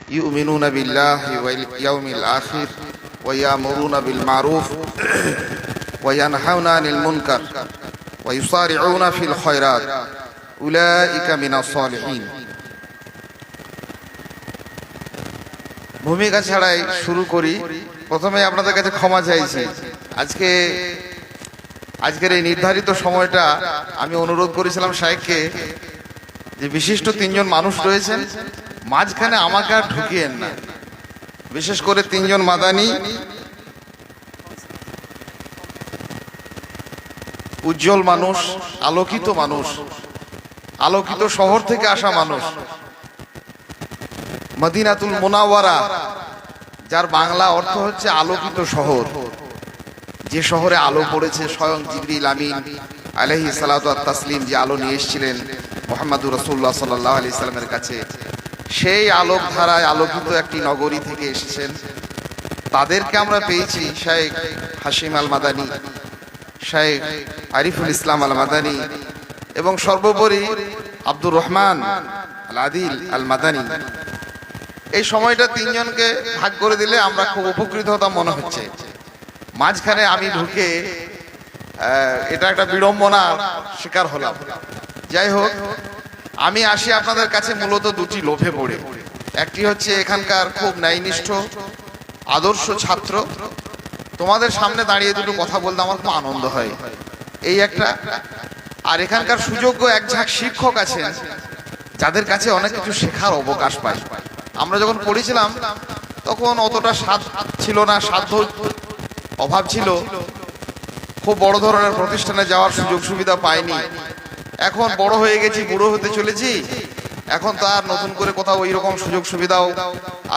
يؤمنون بالله واليوم الآخر ويأمرون بالمعروف وينهون عن المنكر ويسارعون في الخيرات أولئك من الصالحين। ভূমিকা ছাড়াই শুরু করি। প্রথমে আপনাদের কাছে ক্ষমা চাইছি। আজকের এই নির্ধারিত সময়টা আমি অনুরোধ করেছিলাম শাইখকে যে বিশিষ্ট তিনজন মানুষ রয়েছেন, মাঝখানে আমাকে আর ঢুকিয়েন না। বিশেষ করে তিনজন মাদানী, উজ্জ্বল মানুষ, আলোকিত মানুষ, আলোকিত শহর থেকে আসা মানুষ, মদিনাতুল মুনাওয়ারা, যার বাংলা অর্থ হচ্ছে আলোকিত শহর। যে শহরে আলো পড়েছে, স্বয়ং জিবরিল আমিন আলাইহিস সালাতু ওয়াত তাসলিম যে আলো নিয়ে এসেছিলেন মুহাম্মদুর রাসূলুল্লাহ সাল্লাল্লাহু আলাইহি সাল্লামের কাছে, সেই আলোক ধারায় আলোকিত একটি নগরী থেকে এসেছেন। তাদেরকে আমরা পেয়েছি শাইখ হাশিম আল মাদানী, শাইখ আরিফুল ইসলাম আল মাদানী এবং সর্বোপরি আব্দুর রহমান আল আদিল আল মাদানী। এই সময়টা তিনজনকে ভাগ করে দিলে আমরা খুব উপকৃত হতাম মনে হচ্ছে। মাঝখানে আমি ঢুকে এটা একটা বিড়ম্বনার শিকার হলাম। যাই হোক, আমি আসি আপনাদের কাছে মূলত দুটি লোভে পড়ে। একটি হচ্ছে এখানকার খুব ন্যায়নিষ্ঠ আদর্শ ছাত্র, তোমাদের সামনে দাঁড়িয়ে দুটো কথা বলতে আমার খুব আনন্দ হয়, এই একটা। আর এখানকার সুযোগ্য এক ঝাঁক শিক্ষক আছেন যাদের কাছে অনেক কিছু শেখার অবকাশ পাই। আমরা যখন পড়েছিলাম তখন অতটা ছিল না, সাধ্য অভাব ছিল, খুব বড় ধরনের প্রতিষ্ঠানে যাওয়ার সুযোগ সুবিধা পাইনি। এখন বড় হয়ে গেছি, বুড়ো হতে চলেছি, এখন তো আর নতুন করে কোথাও ওই রকম সুযোগ সুবিধাও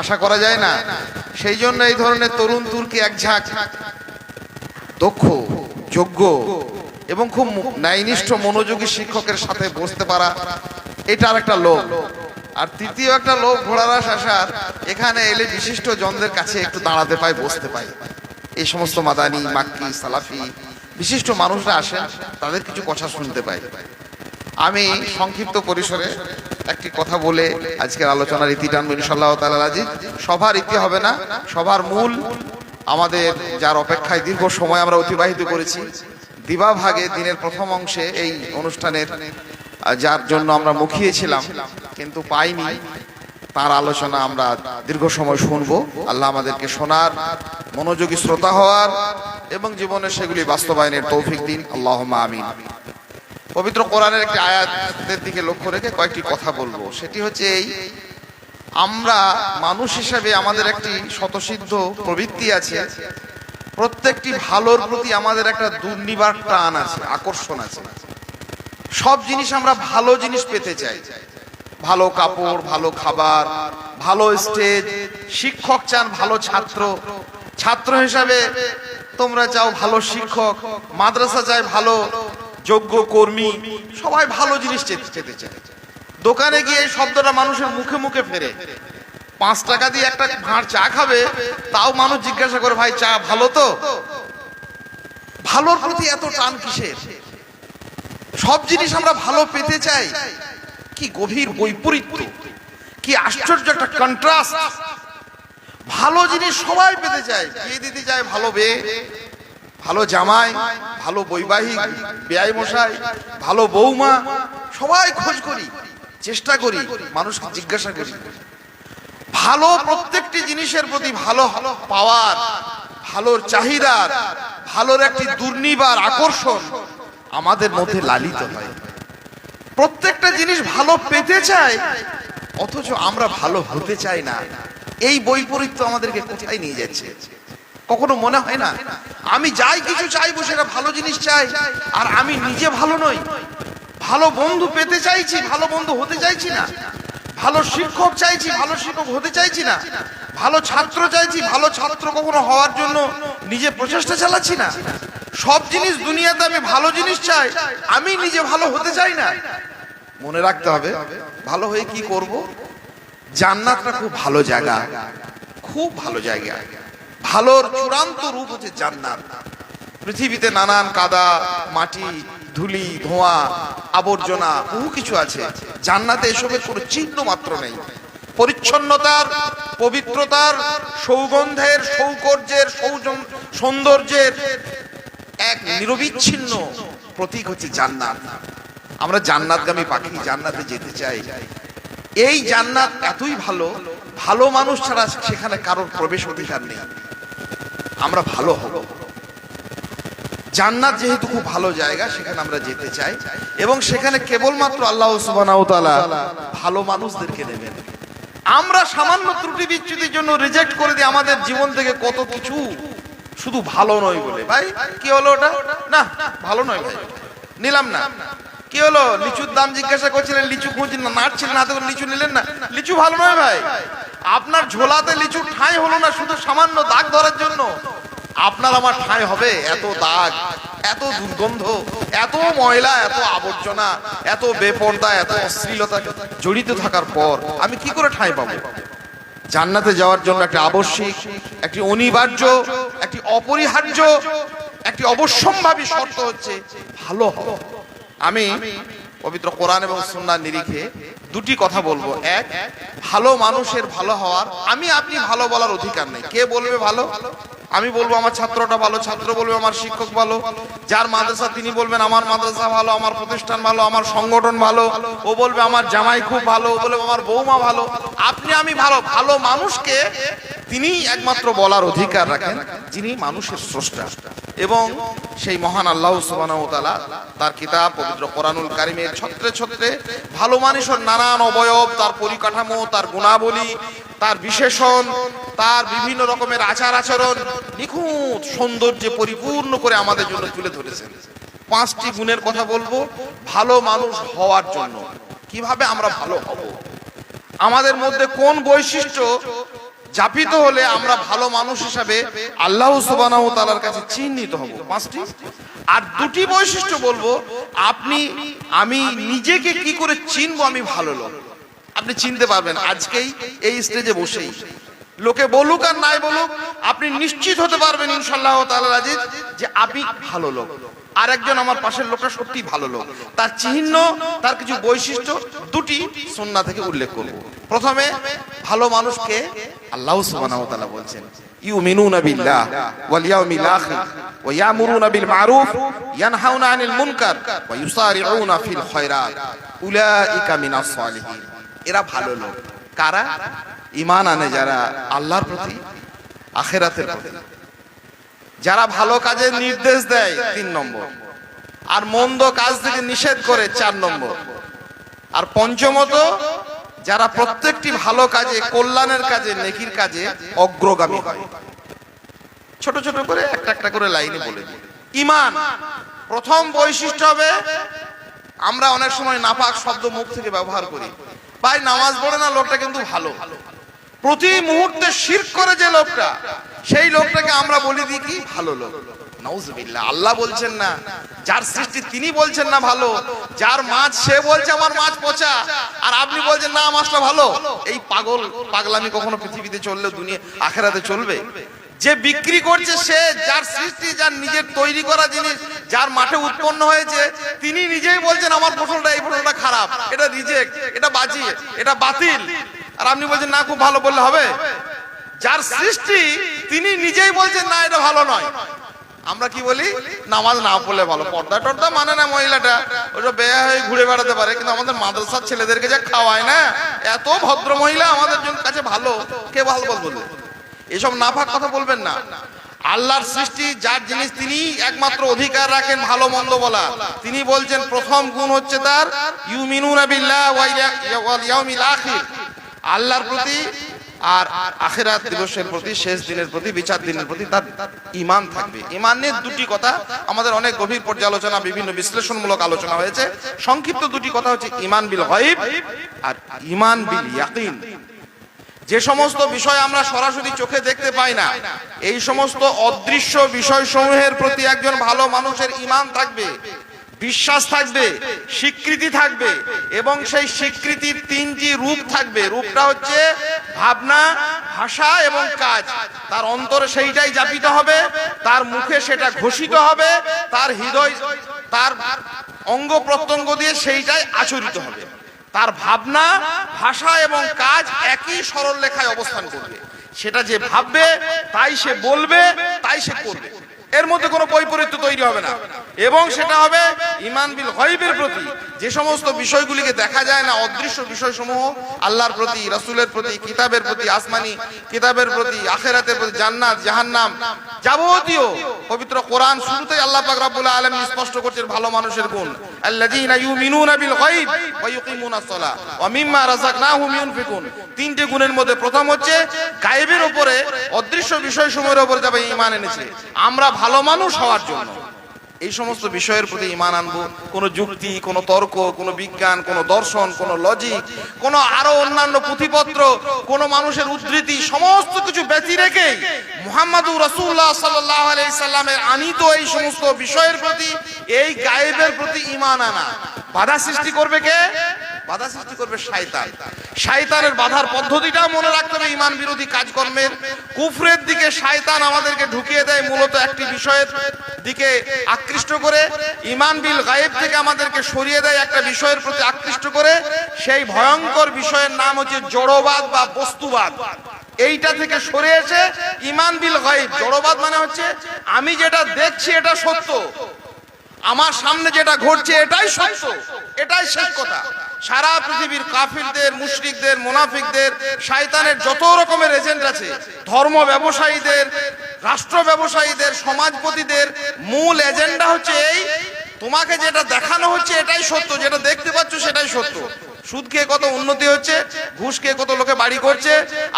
আশা করা যায় না। সেই জন্য এই ধরনের তরুণ তুর্কি এক ঝাঁক দক্ষ, যোগ্য এবং খুব ন্যায়নিষ্ঠ মনোযোগী শিক্ষকের সাথে বসতে পারা, এটা আর একটা লোভ। আর তৃতীয় একটা লোভ ঘোড়ার আসার, এখানে এলে বিশিষ্ট জনদের কাছে একটু দাঁড়াতে পাই, বসতে পাই। এই সমস্ত মাদানী, মাক্কি, সালাফি বিশিষ্ট মানুষরা আসেন, তাদের কিছু কথা শুনতে পাই। আমি সংক্ষিপ্ত পরিসরে একটি কথা বলে আজকের আলোচনার ইতি টানবো ইনশাআল্লাহ তাআলা আজিজ। সভার ইতি হবে না, সভার মূল আমাদের যার অপেক্ষায় দীর্ঘ সময় আমরা অতিবাহিত করেছি, দিবাভাগে দিনের প্রথম অংশে এই অনুষ্ঠানের যার জন্য আমরা মুখিয়েছিলাম কিন্তু পাইনি, তার আলোচনা আমরা দীর্ঘ সময় শুনবো। আল্লাহ আমাদেরকে শোনার, মনোযোগী শ্রোতা হওয়ার এবং জীবনে সেগুলি বাস্তবায়নের তৌফিক দিন, আল্লাহুম্মা আমিন। পবিত্র কোরআনের একটি আয়াতের দিকে লক্ষ্য রেখে কয়েকটি কথা বলবো। সেটি হচ্ছে এই, আমরা মানুষ হিসেবে আমাদের একটি স্বতঃসিদ্ধ প্রবৃত্তি আছে, প্রত্যেকটি ভালোর প্রতি আমাদের একটা দুর্নিবার টান আছে, আকর্ষণ আছে। সব জিনিস আমরা ভালো জিনিস পেতে চাই, ভালো কাপড়, ভালো খাবার, ভালো স্টেজ। শিক্ষক চান ভালো ছাত্র, ছাত্র হিসাবে তোমরা চাও ভালো শিক্ষক, মাদ্রাসা চায় ভালো যোগ্য কর্মী, সবাই ভালো জিনিস পেতে চায়। দোকানে গিয়ে এই শব্দটা মানুষের মুখে মুখে ফেরে। 5 টাকা দিয়ে একটা ভাঁড় চা খাবে, তাও মানুষ জিজ্ঞাসা করে, ভাই চা ভালো তো? ভালোর প্রতি এত টান কিসের? সব জিনিস আমরা ভালো পেতে চাই। কি গভীর বৈপরীত্য, কি আশ্চর্য একটা কন্ট্রাস্ট। ভালো জিনিস সবাই পেতে চায়, বিয়ে দিতে চায় ভালো বিয়ে, ভালো জামাই, ভালো বৈবাহিক বেয়াই মশাই, ভালো বৌমা, সবাই খোঁজ করি, চেষ্টা করি, মানুষকে জিজ্ঞাসা করি। ভালো প্রত্যেকটি জিনিসের প্রতি ভালো পাওয়ার, ভালোর চাহিদা, ভালোর একটি দুর্নিবার আকর্ষণ আমাদের মধ্যে লালিত হয়। প্রত্যেকটা জিনিস ভালো পেতে চাই, অথচ আমরা ভালো হতে চাই না। এই বৈপরীত্য আমাদেরকে কোথায় নিয়ে যাচ্ছে? কখনো মনে হয় না আমি যাই কিছু চাইবো সেটা ভালো জিনিস চাই, আর আমি নিজে ভালো নই? ভালো বন্ধু পেতে চাইছি, ভালো বন্ধু হতে চাইছি না। ভালো শিক্ষক চাইছি, ভালো শিক্ষক হতে চাইছি না। ভালো ছাত্র চাইছি, ভালো ছাত্র কখনো হওয়ার জন্য নিজে প্রচেষ্টা চালাচ্ছি না। সব জিনিস দুনিয়াতে আমি ভালো জিনিস চাই, আমি নিজে ভালো হতে চাই না। মনে রাখতে হবে, ভালো হয়ে কি করব? জান্নাতটা খুব ভালো জায়গা, খুব ভালো জায়গা। ভালোর চূড়ান্ত রূপ হচ্ছে জান্নাত। পৃথিবীতে নানান কাদা, মাটি, ধুলি, ধোঁয়া, আবর্জনা বহু কিছু আছে, জান্নাতে এসবের কোনো চিহ্ন মাত্র নেই। পরিচ্ছন্নতার, পবিত্রতার, সৌগন্ধের, সৌকর্যের, সৌন্দর্যের এক নিরবিচ্ছিন্ন প্রতীক হচ্ছে জান্নাত। আমরা জান্নাতগামী পাখি, জান্নাতে যেতে চাই। এই জান্নাত এতই ভালো, ভালো মানুষ ছাড়া সেখানে কারোর প্রবেশ অধিকার নেই। আমরা ভালো হব। জান্নাত যেহেতু খুব ভালো জায়গা, সেখানে আমরা যেতে চাই এবং সেখানে কেবলমাত্র আল্লাহ সুবহানাহু ওয়া তাআলা ভালো মানুষদেরকে নেবেন। আমরা সামান্য ত্রুটি বিচ্যুতির জন্য রিজেক্ট করে দিই আমাদের জীবন থেকে কত কিছু, শুধু ভালো নয় বলে। ভাই কি হলো ওটা? না ভালো নয় ভাই, নিলাম না। কি হলো? লিচুর দাম জিজ্ঞাসা করছিলেন, লিচু খুঁজছেন না, নাড়ছিলেন না, তখন লিচু নিলেন না। লিচু ভালো নয় ভাই। আপনার ঝোলাতে লিচুর ঠাঁই হলো না শুধু সামান্য দাগ ধরার জন্য। আপনার আমার ঠাঁই হবে এত দাগ, এত দুর্গন্ধ, এত ময়লা, এত আবর্জনা, এত বেপর্দা, এত অশ্লীলতা জড়িত থাকার পর আমি কি করে ঠাঁই পাবো? জান্নাতে যাওয়ার জন্য একটি আবশ্যিক, একটি অনিবার্য, একটি অপরিহার্য, একটি অবশ্যম্ভাবী শর্ত হচ্ছে ভালো হওয়া। আমি পবিত্র কোরআন এবং সুন্নাহর নিরিখে দুটি কথা বলবো। এক, ভালো মানুষের ভালো হওয়ার আমি আপনি ভালো বলার অধিকার নেই। কে বলবে ভালো? আমি বলবো আমার ছাত্রটা ভালো, ছাত্র বলবে আমার শিক্ষক ভালো, যার মাদ্রাসা তিনি বলবেন আমার মাদ্রাসা ভালো, আমার প্রতিষ্ঠান ভালো, আমার সংগঠন ভালো, ও বলবে আমার জামাই খুব ভালো, ও বলবে আমার বৌমা ভালো। আপনি আমি ভালো। ভালো মানুষকে তিনি একমাত্র বলার অধিকার রাখেন যিনি মানুষের স্রষ্টা। এবং সেই মহান আল্লাহ সুবহানাহু ওয়া তাআলা তার কিতাব পবিত্র কোরআনুল কারীমের ছত্রে ছত্রে ভালো মানুষের নানান অবয়ব, তার পরিকাঠামো, তার গুণাবলী, তার বিশেষণ, তার বিভিন্ন রকমের আচার আচরণ নিখুঁত সৌন্দর্যে পরিপূর্ণ করে আমাদের জন্য তুলে ধরেছেন। 5টি গুণের কথা বলবো ভালো মানুষ হওয়ার জন্য। কিভাবে আমরা ভালো হব, আমাদের মধ্যে কোন বৈশিষ্ট্য জাপিত হলে আমরা ভালো মানুষ হিসাবে আল্লাহ সুবহানাহু ওয়া তাআলার কাছে চিহ্নিত হব। 5টি। আর 2টি বৈশিষ্ট্য বলবো আপনি আমি নিজেকে কি করে চিনবো আমি ভালো লোক। আপনি চিনতে পারবেন আজকেই এই স্টেজে বসেই। লোকে বলুক আর নাই বলুক, আপনি নিশ্চিত হতে পারবেন ইনশাআল্লাহ তাআলা আজিজ যে আপনি ভালো লোক। আর একজন আমার পাশের লোকটা সত্যি ভালো লোক। তার চিহ্ন, তার কিছু বৈশিষ্ট্য 2টি সুন্নাহ থেকে উল্লেখ করব। প্রথমে ভালো মানুষকে আল্লাহ সুবহানাহু ওয়া তাআলা বলছেন ইউমিনুনা বিল্লাহ ওয়াল ইয়াউমিল আখির ওয়া ইয়ামুরুনা বিল মারুফ ইয়ানহাউনা আনিল মুনকার ওয়া ইউসারিউনা ফিল খায়রাত উলাইকা মিনাস সালিহিন। এরা ভালো লোক। কারা? ঈমান আনে যারা আল্লাহর প্রতি, আখিরাতের প্রতি, যারা ভালো কাজের নির্দেশ দেয় 3 নম্বর, আর মন্দ কাজ থেকে নিষেধ করে 4 নম্বর, আর পঞ্চমত যারা প্রত্যেকটি ভালো কাজে, কল্যাণের কাজে, নেকির কাজে অগ্রগামী হয়। ছোট ছোট করে একটা একটা করে লাইনে বলে দিই। ঈমান প্রথম বৈশিষ্ট্য হবে, আমরা অনেক সময় নাপাক শব্দ মুখ থেকে ব্যবহার করি। ভাই নামাজ পড়ে না লোকটা কিন্তু ভালো, প্রতি মুহূর্তে শিরক করে যে লোকটা, সেই লোকটাকে আমরা বলি দিই কি ভালো লোক। নাউজুবিল্লাহ। আল্লাহ বলছেন না, যার সৃষ্টি তিনি বলছেন না ভালো, যার মাছ সে বলছে আমার মাছ পচা, আর আপনি বলছেন না মাছটা ভালো। এই পাগলামি কখনো পৃথিবীতে চললে দুনিয়া আখিরাতে চলবে? যে বিক্রি করছে সে, যার সৃষ্টি, যার নিজের তৈরি করা জিনিস, যার মাঠে উৎপন্ন হয়েছে, তিনি নিজেই বলছেন আমার ফসলটা, এই ফসলটা খারাপ, এটা রিজেক্ট, এটা বাজি, এটা বাতিল, আর আপনি বলছেন না খুব ভালো বললে হবে? যার সৃষ্টি তিনি নিজেই বলছেন না এটা ভালো নয়। আমরা কি বলি? নামাজ না পড়লে ভালো, পর্দা টর্দা মানে না মহিলাটা, ওটা বেয়া হয়ে ঘুরে বেড়াতে পারে, কিন্তু আমাদের মাদ্রাসার ছেলেদেরকে যা খাওয়ায় না, এত ভদ্র মহিলা আমাদের জন্য কাছে ভালো, কে ভালো বলবে? এসব নাপাক কথা বলবেন না। আল্লাহর সৃষ্টি, যার জিনিস তিনি একমাত্র অধিকার রাখেন ভালো মন্দ বলা, তিনি বলছেন প্রথম গুণ হচ্ছে তার ইউমিনুনা বিল্লাহ ওয়াল ইয়াউমিল আখির, আল্লাহর প্রতি আর আখিরাত দিবসের প্রতি, শেষ দিনের প্রতি, বিচার দিনের প্রতি তার ঈমান থাকবে। ঈমানের 2টি কথা আমাদের অনেক গভীর পর্যালোচনা, বিভিন্ন বিশ্লেষণমূলক আলোচনা হয়েছে। সংক্ষিপ্ত 2টি কথা হচ্ছে ঈমান বিল গায়ব আর ঈমান বিল ইয়াকিন। যে সমস্ত বিষয় আমরা সরাসরি চোখে দেখতে পাই না, এই সমস্ত অদৃশ্য বিষয়সমূহের প্রতি একজন ভালো মানুষের ঈমান থাকবে, বিশ্বাস থাকবে, স্বীকৃতি থাকবে, এবং সেই স্বীকৃতির 3টি রূপ থাকবে। রূপটা হচ্ছে ভাবনা, ভাষা এবং কাজ। তার অন্তরে সেইটাই যাপিত হবে, তার মুখে সেটা ঘোষিত হবে, তার হৃদয়, তার অঙ্গ প্রত্যঙ্গ দিয়ে সেইটাই আচরিত হবে। তার ভাবনা, ভাষা এবং কাজ একই সরল রেখায় অবস্থান করবে। সেটা যে ভাববে তাই সে বলবে, তাই সে করবে, এর মধ্যে কোনো বৈপরীত্য তৈরি হবে না। এবং সেটা হবে ঈমান বিল গায়বের প্রতি, যে সমস্ত বিষয়গুলিকে দেখা যায় না, অদৃশ্য বিষয়সমূহ, আল্লাহর প্রতি, রাসূলের প্রতি, কিতাবের প্রতি, আসমানি কিতাবের প্রতি, আখিরাতের প্রতি, জান্নাত জাহান্নাম, যাবতীয় পবিত্র কোরআন শুরুতেই আল্লাহ পাক রব্বুল আলামিন স্পষ্ট করছেন ভালো মানুষের গুণ, আল্লাযীনা ইউমিনুনা বিল গায়ব ওয়া ইউকিমুনাস সালাহ ওয়া মিম্মা রাযাকনাহুম ইউনফিকুন। তিনটি গুণের মধ্যে প্রথম হচ্ছে গায়বের উপরে, অদৃশ্য বিষয়সমূহের উপরে যাবে ঈমান এনেছে। আমরা ভালো মানুষ হওয়ার জন্য এই সমস্ত বিষয়ের প্রতি ঈমান আনবো। কোনো যুক্তি, কোনো তর্ক, কোনো বিজ্ঞান, কোনো দর্শন, কোনো লজিক, কোনো আরো অন্যান্য পুঁথিপত্র, কোনো মানুষের উদ্ধৃতি, সমস্ত কিছু ব্যতি রেখে মুহাম্মাদুর রাসূলুল্লাহ সাল্লাল্লাহু আলাইহি সাল্লামের আনিত এই সমস্ত বিষয়ের প্রতি, এই গায়েবের প্রতি ঈমান আনা। বাধা সৃষ্টি করবে কে? বাধা সৃষ্টি করবে শয়তান। শয়তানের বাধার পদ্ধতিটা মনে রাখতে হবে। ঈমান বিরোধী কাজকর্মের, কুফরের দিকে শয়তান আমাদেরকে ঢুকিয়ে দেয় মূলত একটি বিষয়ের দিকে আকৃষ্ট করে, ঈমান বিল গায়েব থেকে আমাদেরকে সরিয়ে দেয় একটা বিষয়ের প্রতি আকৃষ্ট করে। সেই ভয়ঙ্কর বিষয়ের নাম হচ্ছে জড়বাদ বা বস্তুবাদ। এইটা থেকে সরে এসে ঈমান বিল গায়েব, জড়বাদ মানে হচ্ছে আমি যেটা দেখছি এটা সত্য, আমার সামনে যেটা ঘটছে এটাই সত্য, এটাই শেষ কথা। সারা পৃথিবীর কাফিরদের, মুশরিকদের, মুনাফিকদের, শয়তানের যত রকমের এজেন্ট আছে, ধর্ম ব্যবসায়ীদের, রাষ্ট্র ব্যবসায়ীদের, সমাজপতিদের মূল এজেন্ডা হচ্ছে এই, তোমাকে যেটা দেখানো হচ্ছে এটাই সত্য, যেটা দেখতে পাচ্ছ সেটাই সত্য। সুদ খেয়ে কত উন্নতি হচ্ছে, ঘুষ খেয়ে কত লোকে বাড়ি করছে,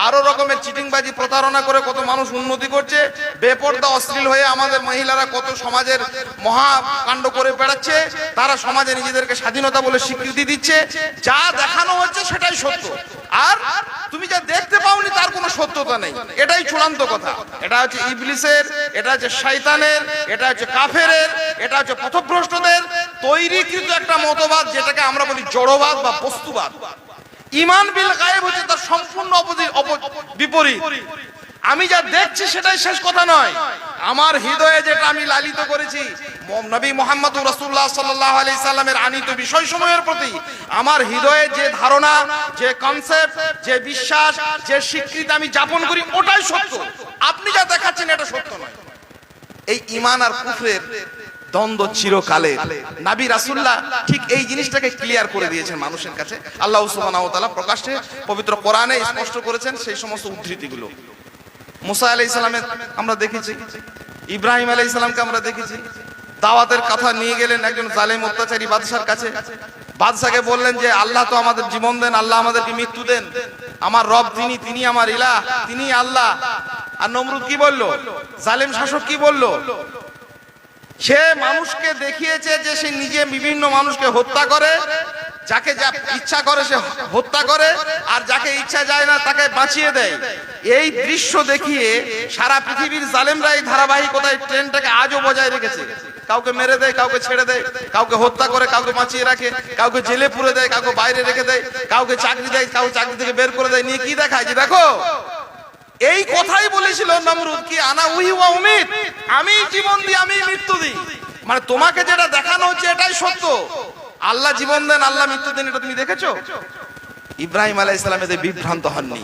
আরো রকমের চিটিংবাজি প্রতারণা করে কত মানুষ উন্নতি করছে, বেপর্দা অশ্লীল হয়ে আমাদের মহিলারা কত সমাজের মহাকাণ্ড করে বেড়াচ্ছে, তারা সমাজে নিজেদেরকে স্বাধীনতা বলে স্বীকৃতি দিচ্ছে। যা দেখানো হচ্ছে সেটাই সত্য, আর তুমি যা দেখতে পাওনি তার কোনো সত্যতা নেই, এটাই চূড়ান্ত কথা। এটা হচ্ছে ইবলিসের, এটা হচ্ছে শয়তানের, এটা হচ্ছে কাফেরের, এটা হচ্ছে পথভ্রষ্টদের তৈরিকৃত একটা মতবাদ, যেটাকে আমরা বলি জড়বাদ বা বস্তুবাদ। ঈমান বিল গায়েব হচ্ছে তার সম্পূর্ণ বিপরীত। আমি যা দেখছি সেটাই শেষ কথা নয়, আমার হৃদয়ে যেটা আমি লালিত করেছি নবী মুহাম্মদুর রাসূলুল্লাহ সাল্লাল্লাহু আলাইহি সাল্লামের আনিত বিষয়সমূহের প্রতি আমার হৃদয়ে যে ধারণা, যে কনসেপ্ট, যে বিশ্বাস, যে স্বীকৃতি আমি যাপন করি ওটাই সত্য। আপনি যা দেখাচ্ছেন এটা সত্য নয়। এই ঈমান আর কুফরের দ্বন্দ্ব চিরকালের। নবী রাসূলুল্লাহ ঠিক এই জিনিসটাকে ক্লিয়ার করে দিয়েছেন মানুষের কাছে। আল্লাহ সুবহানাহু ওয়া তাআলা প্রকাশ্যে পবিত্র কোরআনে স্পষ্ট করেছেন সেই সমস্ত উদ্ধৃতিগুলো। মুসা আলাইহিস সালামের আমরা দেখেছি, ইব্রাহিম আলাইহিস সালামকে আমরা দেখেছি, দাওয়াতের কথা নিয়ে গেলেন একজন জালেম অত্যাচারী বাদশার কাছে। বাদশাকে বললেন যে আল্লাহ তো আমাদের জীবন দেন, আল্লাহ আমাদেরকে মৃত্যু দেন, আমার রব তিনি, তিনি আমার ইলাহ, তিনি আল্লাহ। আর নমরুদ কি বলল? জালেম শাসক কি বলল? সে মানুষকে দেখিয়েছে যে সে নিজে বিভিন্ন মানুষকে হত্যা করে, যাকে যা ইচ্ছা করে সে হত্যা করে, আর যাকে ইচ্ছা যায় না তাকে বাঁচিয়ে দেয়। এই দৃশ্য দেখিয়ে সারা পৃথিবীর জালেমরা এই ধারাবাহিকতায় ট্রেনটাকে আজও বজায় রেখেছে। কাউকে মেরে দেয়, কাউকে ছেড়ে দেয়, কাউকে হত্যা করে, কাউকে বাঁচিয়ে রাখে, কাউকে জেলে পুরে দেয়, কাউকে বাইরে রেখে দেয়, কাউকে চাকরি দেয়, কাউকে চাকরি থেকে বের করে দেয়। নিয়ে কি দেখায় যে দেখো, এই কথাই বলেছিল নমরুদ কি আনা উহি ওয়া উমিত, আমি জীবন দিই, আমি মৃত্যু দিই। মানে তোমাকে যেটা দেখানো হচ্ছে এটাই সত্য, আল্লাহ জীবন দেন, আল্লাহ মৃত্যু দেন, এটা তুমি দেখেছো? ইব্রাহিম আলাইহিস সালাম এতে বিভ্রান্ত হননি,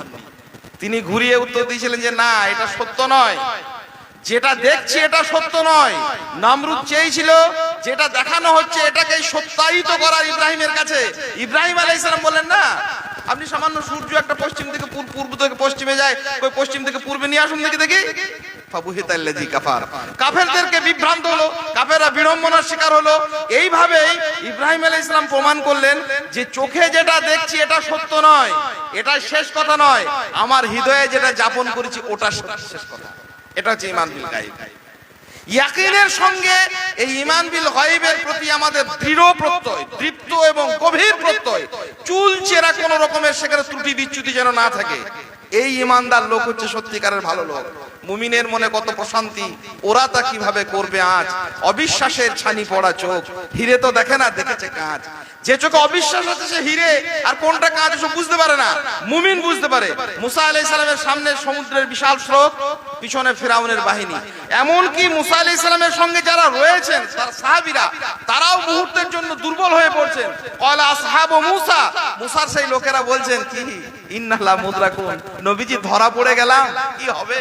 তিনি ঘুরিয়ে উত্তর দিয়েছিলেন যে না, এটা সত্য নয়, যেটা দেখছি এটা সত্য নয়। নমরুদ চেয়েছিল যেটা দেখানো হচ্ছে এটাকে সত্যায়িত করার ইব্রাহিমের কাছে। ইব্রাহিম আলাইহিস সালাম বললেন না, আপনি সামান্য সূর্য একটা পশ্চিম থেকে পূর্ব থেকে পশ্চিমে যায়, ওই পশ্চিম থেকে পূর্বে নিয়ে আসুন দেখি দেখি। ফাবুহিতাল্লাযী কাফার, কাফেরদেরকে বিভ্রান্ত হলো, কাফেররা বিড়ম্বনার শিকার হলো। এইভাবেই ইব্রাহিম আলাইহিস সালাম প্রমাণ করলেন যে চোখে যেটা দেখছি এটা সত্য নয়, এটা শেষ কথা নয়, আমার হৃদয়ে যেটা যাপন করেছি ওটা শেষ কথা। এটা হচ্ছে ঈমান বিল গায়ব। ইয়াকিনের সঙ্গে এই ঈমান বিল গায়বের প্রতি আমাদের দৃঢ় প্রত্যয়, দৃপ্ত এবং গভীর প্রত্যয়, চুল চেরা কোন রকমের সেখানে ত্রুটি বিচ্যুতি যেন না থাকে। এই ঈমানদার লোক হচ্ছে সত্যিকারের ভালো লোক। মুমিনের মনে কত প্রশান্তি, ওরা তা কিভাবে করবে আজ। অবিশ্বাসের ছানি পড়া চোখ, হিরে তো দেখে না, দেখেছে কাঁচ। যে চোখে অবিশ্বাস আছে সে হিরে আর কোনটা কাঁচ সব বুঝতে পারে না, মুমিন বুঝতে পারে। মুসা আলাইহিস সালামের সামনে সমুদ্রের বিশাল স্রোত, পিছনে ফিরআউনের বাহিনী। এমনকি মুসা আলাইহিস সালামের সঙ্গে যারা রয়েছেন তার সাহাবীরা, তারাও মুহূর্তের জন্য দুর্বল হয়ে পড়ছেন। ক্বালা আসহাবু মুসা, মুসার সেই লোকেরা বলছেন কি ইন্নাল্লাহ মুদরাকুন, নবীজি ধরা পড়ে গেলাম, কি হবে?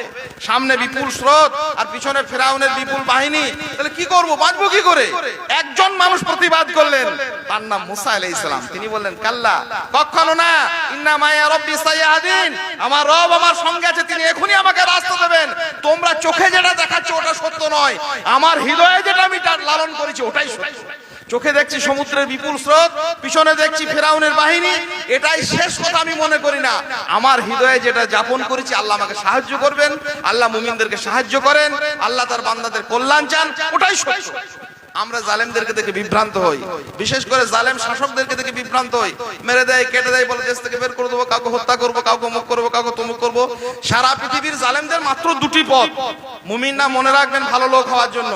সামনে বিপুল স্রোত আর পিছনে ফিরআউনের বিপুল বাহিনী, তাহলে কি করব, বাঁচবো কি করে? একজন মানুষ প্রতিবাদ করলেন, তার নাম মুসা আলাইহিস সালাম। তিনি বললেন কাল্লা, কখনো না, ইন্না মায়া রব্বি সাইয়াহদিন, আমার রব আমার সঙ্গে আছে, তিনি এখনই আমাকে রাস্তা দেবেন। তোমরা চোখে যেটা দেখাচ্ছ ওটা সত্য নয়, আমার হৃদয়ে যেটা আমি লালন করেছি ওটাই সত্য। চোখে দেখছি সমুদ্রের বিপুল স্রোত, পিছনে দেখছি ফিরআউনের বাহিনী, এটাই শেষ কথা আমি মনে করি না। আমার হৃদয়ে যেটা যাপন করেছি, আল্লাহ আমাকে সাহায্য করবেন, আল্লাহ মুমিনদেরকে সাহায্য করেন, আল্লাহ তার বান্দাদের কল্যাণ চান, ওটাই সত্য। আমরা জালেমদেরকে দেখে বিভ্রান্ত হই, বিশেষ করে জালেম শাসকদেরকে দেখে বিভ্রান্ত হই। মেরে দেয়, কেটে দেয়, বলে দেশ থেকে বের করে দেবো, কাউকে হত্যা করবো, কাউকে অমুক করবো, কাউকে তমুক করবো। সারা পৃথিবীর জালেমদের মাত্র দুটি পথ, মুমিনরা মনে রাখবেন ভালো লোক হওয়ার জন্য।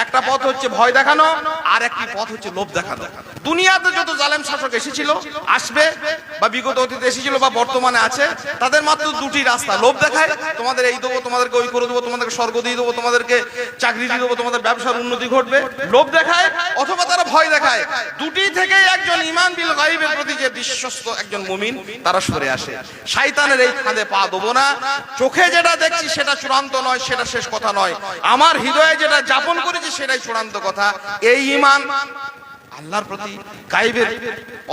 একটা পথ হচ্ছে ভয় দেখানো, আর একটি পথ হচ্ছে লোভ দেখানো। দুনিয়াতে যত জালেম শাসক এসেছিল, আসবে, বা বিগত অতীতে এসেছিল, বা বর্তমানে আছে, তাদের মাত্র দুটি রাস্তা। লোভ দেখায়, তোমাদের এই দেবো, তোমাদেরকে ওই করে দেবো, তোমাদেরকে স্বর্গ দিয়ে দেবো, তোমাদেরকে চাকরি দিয়ে দেবো, তোমাদের ব্যবসার উন্নতি ঘটবে। লোভ দেখায়, অথবা তারা ভয় দেখায়। দুটি থেকে একজন ঈমান বিল গায়বের প্রতি যে বিশ্বস্ত একজন মুমিন, তারা সরে আসে। শয়তানের এই ফাঁদে পা দেবো না। চোখে যেটা দেখছি সেটা চূড়ান্ত নয়, সেটা শেষ কথা নয়। আমার হৃদয়ে যেটা যাপন করেছি সেটাই চূড়ান্ত কথা। এই ঈমান আল্লাহর প্রতি, গায়বের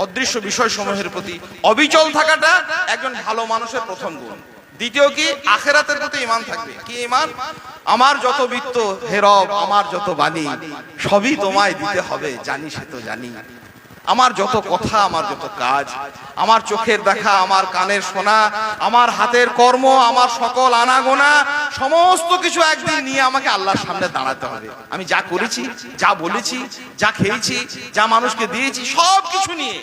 অদৃশ্য বিষয়সমূহের প্রতি অবিচল থাকাটা একজন ভালো মানুষের প্রথম গুণ। দ্বিতীয় কি, আখিরাতের প্রতি ঈমান থাকবে। কি ঈমান? আমার যত বিত্ত হে রব, আমার যত বাণী, সবই তোমায় দিতে হবে, জানি সে তো জানি। আমার যত কথা, আমার যত কাজ, আমার চোখের দেখা, আমার কানের শোনা, আমার হাতের কর্ম, আমার সকল আনাগোনা, সমস্ত কিছু একদিন নিয়ে আমাকে আল্লাহর সামনে দাঁড়াতে হবে। আমি যা করেছি, যা বলেছি, যা খেয়েছি, যা মানুষকে দিয়েছি, সব কিছু নিয়ে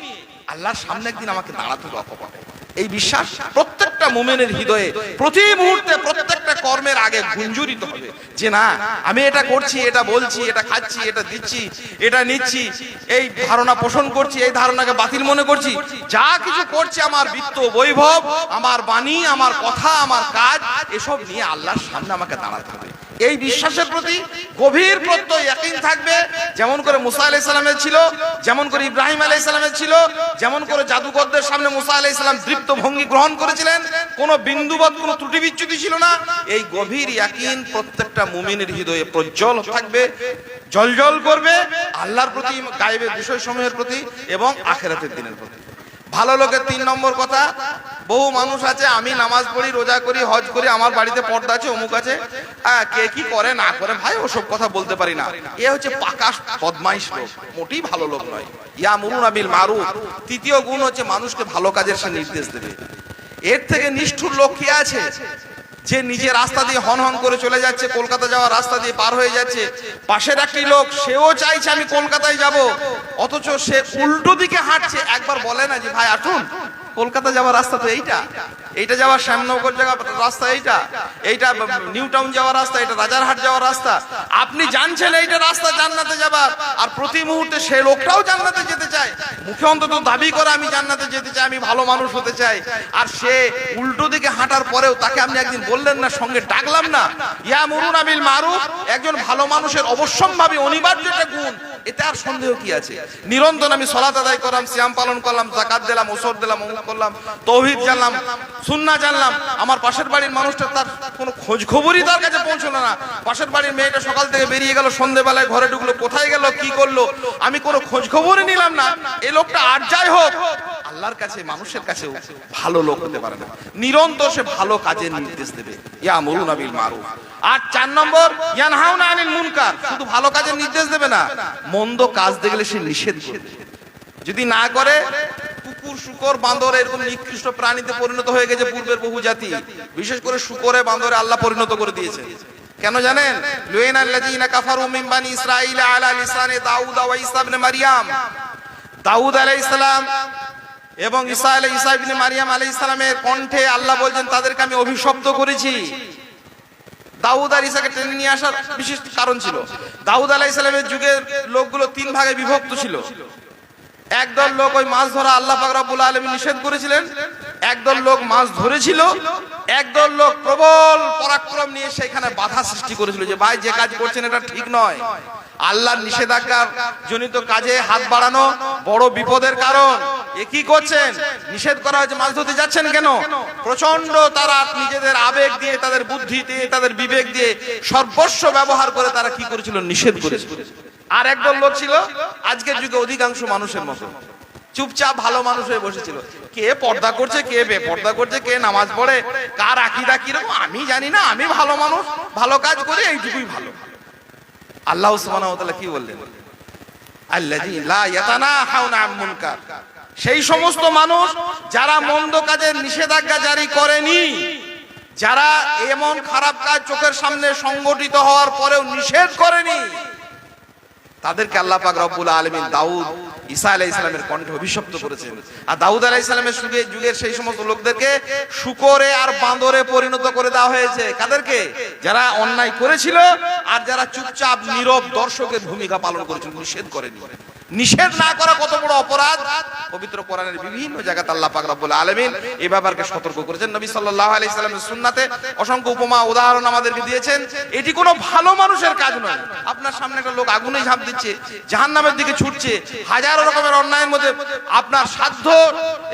আল্লাহর সামনে একদিন আমাকে দাঁড়াতে হবে অকপটে। এই বিশ্বাস প্রত্যেকটা মুমিনের হৃদয়ে প্রতি মুহূর্তে প্রত্যেকটা কর্মের আগে গুঞ্জরিত হবে যে না, আমি এটা করছি, এটা বলছি, এটা খাচ্ছি, এটা দিচ্ছি, এটা নিচ্ছি, এই ধারণা পোষণ করছি, এই ধারণাকে বাতিল মনে করছি, যা কিছু করছি আমার বিত্ত বৈভব, আমার বাণী, আমার কথা, আমার কাজ, এসব নিয়ে আল্লাহর সামনে আমাকে দাঁড়াতে হবে। এই বিশ্বাসের প্রতি গভীর প্রত্যয় ইয়াকিন থাকবে, যেমন করে মুসা আলাইহিস সালামের ছিল, যেমন করে ইব্রাহিম আলাইহিস সালামের ছিল, যেমন করে জাদুকরদের সামনে মুসা আলাইহিস সালাম দৃপ্ত ভঙ্গি গ্রহণ করেছিলেন, কোনো বিন্দুবৎ কোনো ত্রুটি বিচ্যুতি ছিল না। এই গভীর ইয়াকিন প্রত্যেকটা মুমিনের হৃদয়ে প্রজ্জ্বল থাকবে, জ্বলজ্বল করবে আল্লাহর প্রতি, গায়বের বিষয়সমূহের প্রতি এবং আখিরাতের দিনের প্রতি। ভালো লোকের 3 নম্বর কথা, বহু মানুষ আছে, আমি নামাজ পড়ি, রোজা করি, হজ করি, আমার বাড়িতে পর্দা আছে, অমুক আছে, কে কি করে না করে ভাই ওসব কথা বলতে পারি না। এ হচ্ছে পাকা বদমাইশ লোক, মোটেই ভালো লোক নয়। ইয়ামুরুনা বিল মারুফ। তৃতীয় গুণ হচ্ছে মানুষকে ভালো কাজের সে নির্দেশ দেবে। এর থেকে নিষ্ঠুর লোক কি আছে, যে নিজে রাস্তা দিয়ে হন হন করে চলে যাচ্ছে, কলকাতা যাওয়ার রাস্তা দিয়ে পার হয়ে যাচ্ছে, পাশের একটি লোক সেও চাইছে আমি কলকাতায় যাব, অথচ সে উল্টো দিকে হাঁটছে। একবার বলে না যে ভাই আসুন, কলকাতা যাওয়ার রাস্তা তো এইটা, এইটা যাওয়ার শ্যামনগর যাওয়ার রাস্তা এইটা, এইটা নিউ টাউন যাওয়ার রাস্তা, এটা রাজারহাট যাওয়ার রাস্তা। আপনি জানছেন এইটা রাস্তা জান্নাতে যাবার, আর প্রতি মুহূর্তে সে লোকটাও জান্নাতে যেতে চায়, মুখে অন্তত দাবি করে আমি জান্নাতে যেতে চাই, আমি ভালো মানুষ হতে চাই, আর সে উল্টো দিকে হাঁটার পরেও তাকে আপনি একদিন বললেন না, সঙ্গে ডাকলাম না। ইয়ামুরুনা বিল মারুফ একজন ভালো মানুষের অবশ্যম্ভাবী অনিবার্য একটা গুণ, এতে আর সন্দেহ কি আছে? নিরন্তর আমি সালাত আদায় করলাম, সিয়াম পালন করলাম, যাকাত দিলাম, ওসর দিলাম, অমুক করলাম, তৌহিদ জানলাম, সুন্নাহ জানলাম, আমার পাশের বাড়ির মানুষটা তার কোনো খোঁজ খবরই তার কাছে পৌঁছলো না। পাশের বাড়ির মেয়েটা সকাল থেকে বেরিয়ে গেল, সন্ধ্যেবেলায় ঘরে ঢুকলো, কোথায় গেল, কি করলো, আমি কোনো খোঁজ খবরই নিলাম না। এই লোকটা আর যাই হোক, আল্লাহর কাছে, মানুষের কাছেও ভালো লোক হতে পারে না। নিরন্তর সে ভালো কাজের নির্দেশ দেবে, ইয়ামুরুনা বিল মারুফ। আর 4 নম্বর, ইয়ানহাউনা আনিল মুনকার। শুধু ভালো কাজের নির্দেশ দেবে না, মন্দ কাজ দেখলে সে নিষেধ করবে। যদি না করে, কুকুর, শূকর, বান্দর এরকম নিকৃষ্ট প্রাণীতে পরিণত হয়ে গেছে পূর্বের বহু জাতি, বিশেষ করে শূকরে, বান্দরে আল্লাহ পরিণত করে দিয়েছে। কেন জানেন? লুইনাল্লাযীনা কাফারু মিন বানি ইসরাঈল আলা লিসানি দাউদ ওয়া ঈসা ইবনে মারইয়াম। দাউদ আলাইহিস সালাম এবং ঈসা ইবনে মারইয়াম আলাইহিস সালামের কণ্ঠে আল্লাহ বলেন তাদেরকে আমি অভিশপ্ত করেছি। দাউদ আর ঈসাকে টেনে নিয়ে আসার বিশেষ কারণ ছিল। দাউদ আলাইহিস সালামের যুগের লোকগুলো তিন ভাগে বিভক্ত ছিল। একদল লোক ওই মাছ ধরা আল্লাহ পাক রব্বুল আলামিন নিষেধ করেছিলেন, একদল লোক মাছ ধরেছিল, একদল লোক প্রবল পরাক্রম নিয়ে সেখানে বাধা সৃষ্টি করেছিল যে ভাই যে কাজ করছেন এটা ঠিক নয়। আল্লাহর নিষেধাজ্ঞা জনিত কাজে হাত বাড়ানো বড় বিপদের কারণ। এ কি করছেন? নিষেধ করা হয়েছে, মাছ ধরতে যাচ্ছেন কেন? প্রচন্ড তারা নিজেদের আবেগ দিয়ে, তাদের বুদ্ধি দিয়ে, তাদের বিবেক দিয়ে সর্বস্ব ব্যবহার করে তারা কি করেছিল? নিষেধ করেছিল। আর একদল লোক ছিল আজকের যুগে অধিকাংশ মানুষের মতো, চুপচাপ ভালো মানুষ হয়ে বসেছিল। কে পর্দা করছে, কে বেপর্দা করছে, কে নামাজ পড়ে, কার আকীদা কিরকম আমি জানি না, আমি ভালো মানুষ, ভালো কাজ করি, এইটুকুই ভালো। আল্লাহ সুবহানাহু ওয়া তাআলা কি বললেন? আল্লাযী লা ইয়াতানাহাউনা আন মুনকার, সেই সমস্ত মানুষ যারা মন্দ কাজের নিষেধাজ্ঞা জারি করেনি, যারা এমন খারাপ কাজ চোখের সামনে সংগঠিত হওয়ার পরেও নিষেধ করেনি, তাদেরকে আল্লাহ পাক রব্বুল আলামিন দাউদ ঈসা আলাইহিস সালামের কণ্ঠে অভিশপ্ত করেছেন। আর দাউদ আলাইহিস সালামের যুগের সেই সমস্ত লোকদেরকে শূকরে আর বাঁদরে পরিণত করে দেওয়া হয়েছে। কাদেরকে? যারা অন্যায় করেছিল আর যারা চুপচাপ নীরব দর্শকের ভূমিকা পালন করেছিল, নিষেধ করেনি। নিষেধ না করা কত বড় অপরাধ! পবিত্র কোরআনের বিভিন্ন জায়গাতে আল্লাহ পাক রব্বুল আলামিন এই ব্যাপারকে সতর্ক করেছেন। নবী সাল্লাল্লাহু আলাইহি সাল্লামের সুন্নাতে অসংখ্য উপমা উদাহরণ আমাদেরকে দিয়েছেন। এটি কোনো ভালো মানুষের কাজ নয়। আপনার সামনে একটা লোক আগুনে ঝাঁপ দিচ্ছে, জাহান্নামের দিকে ছুটছে, হাজারো রকমের অন্যায়ের মধ্যে আপনার সাধ্য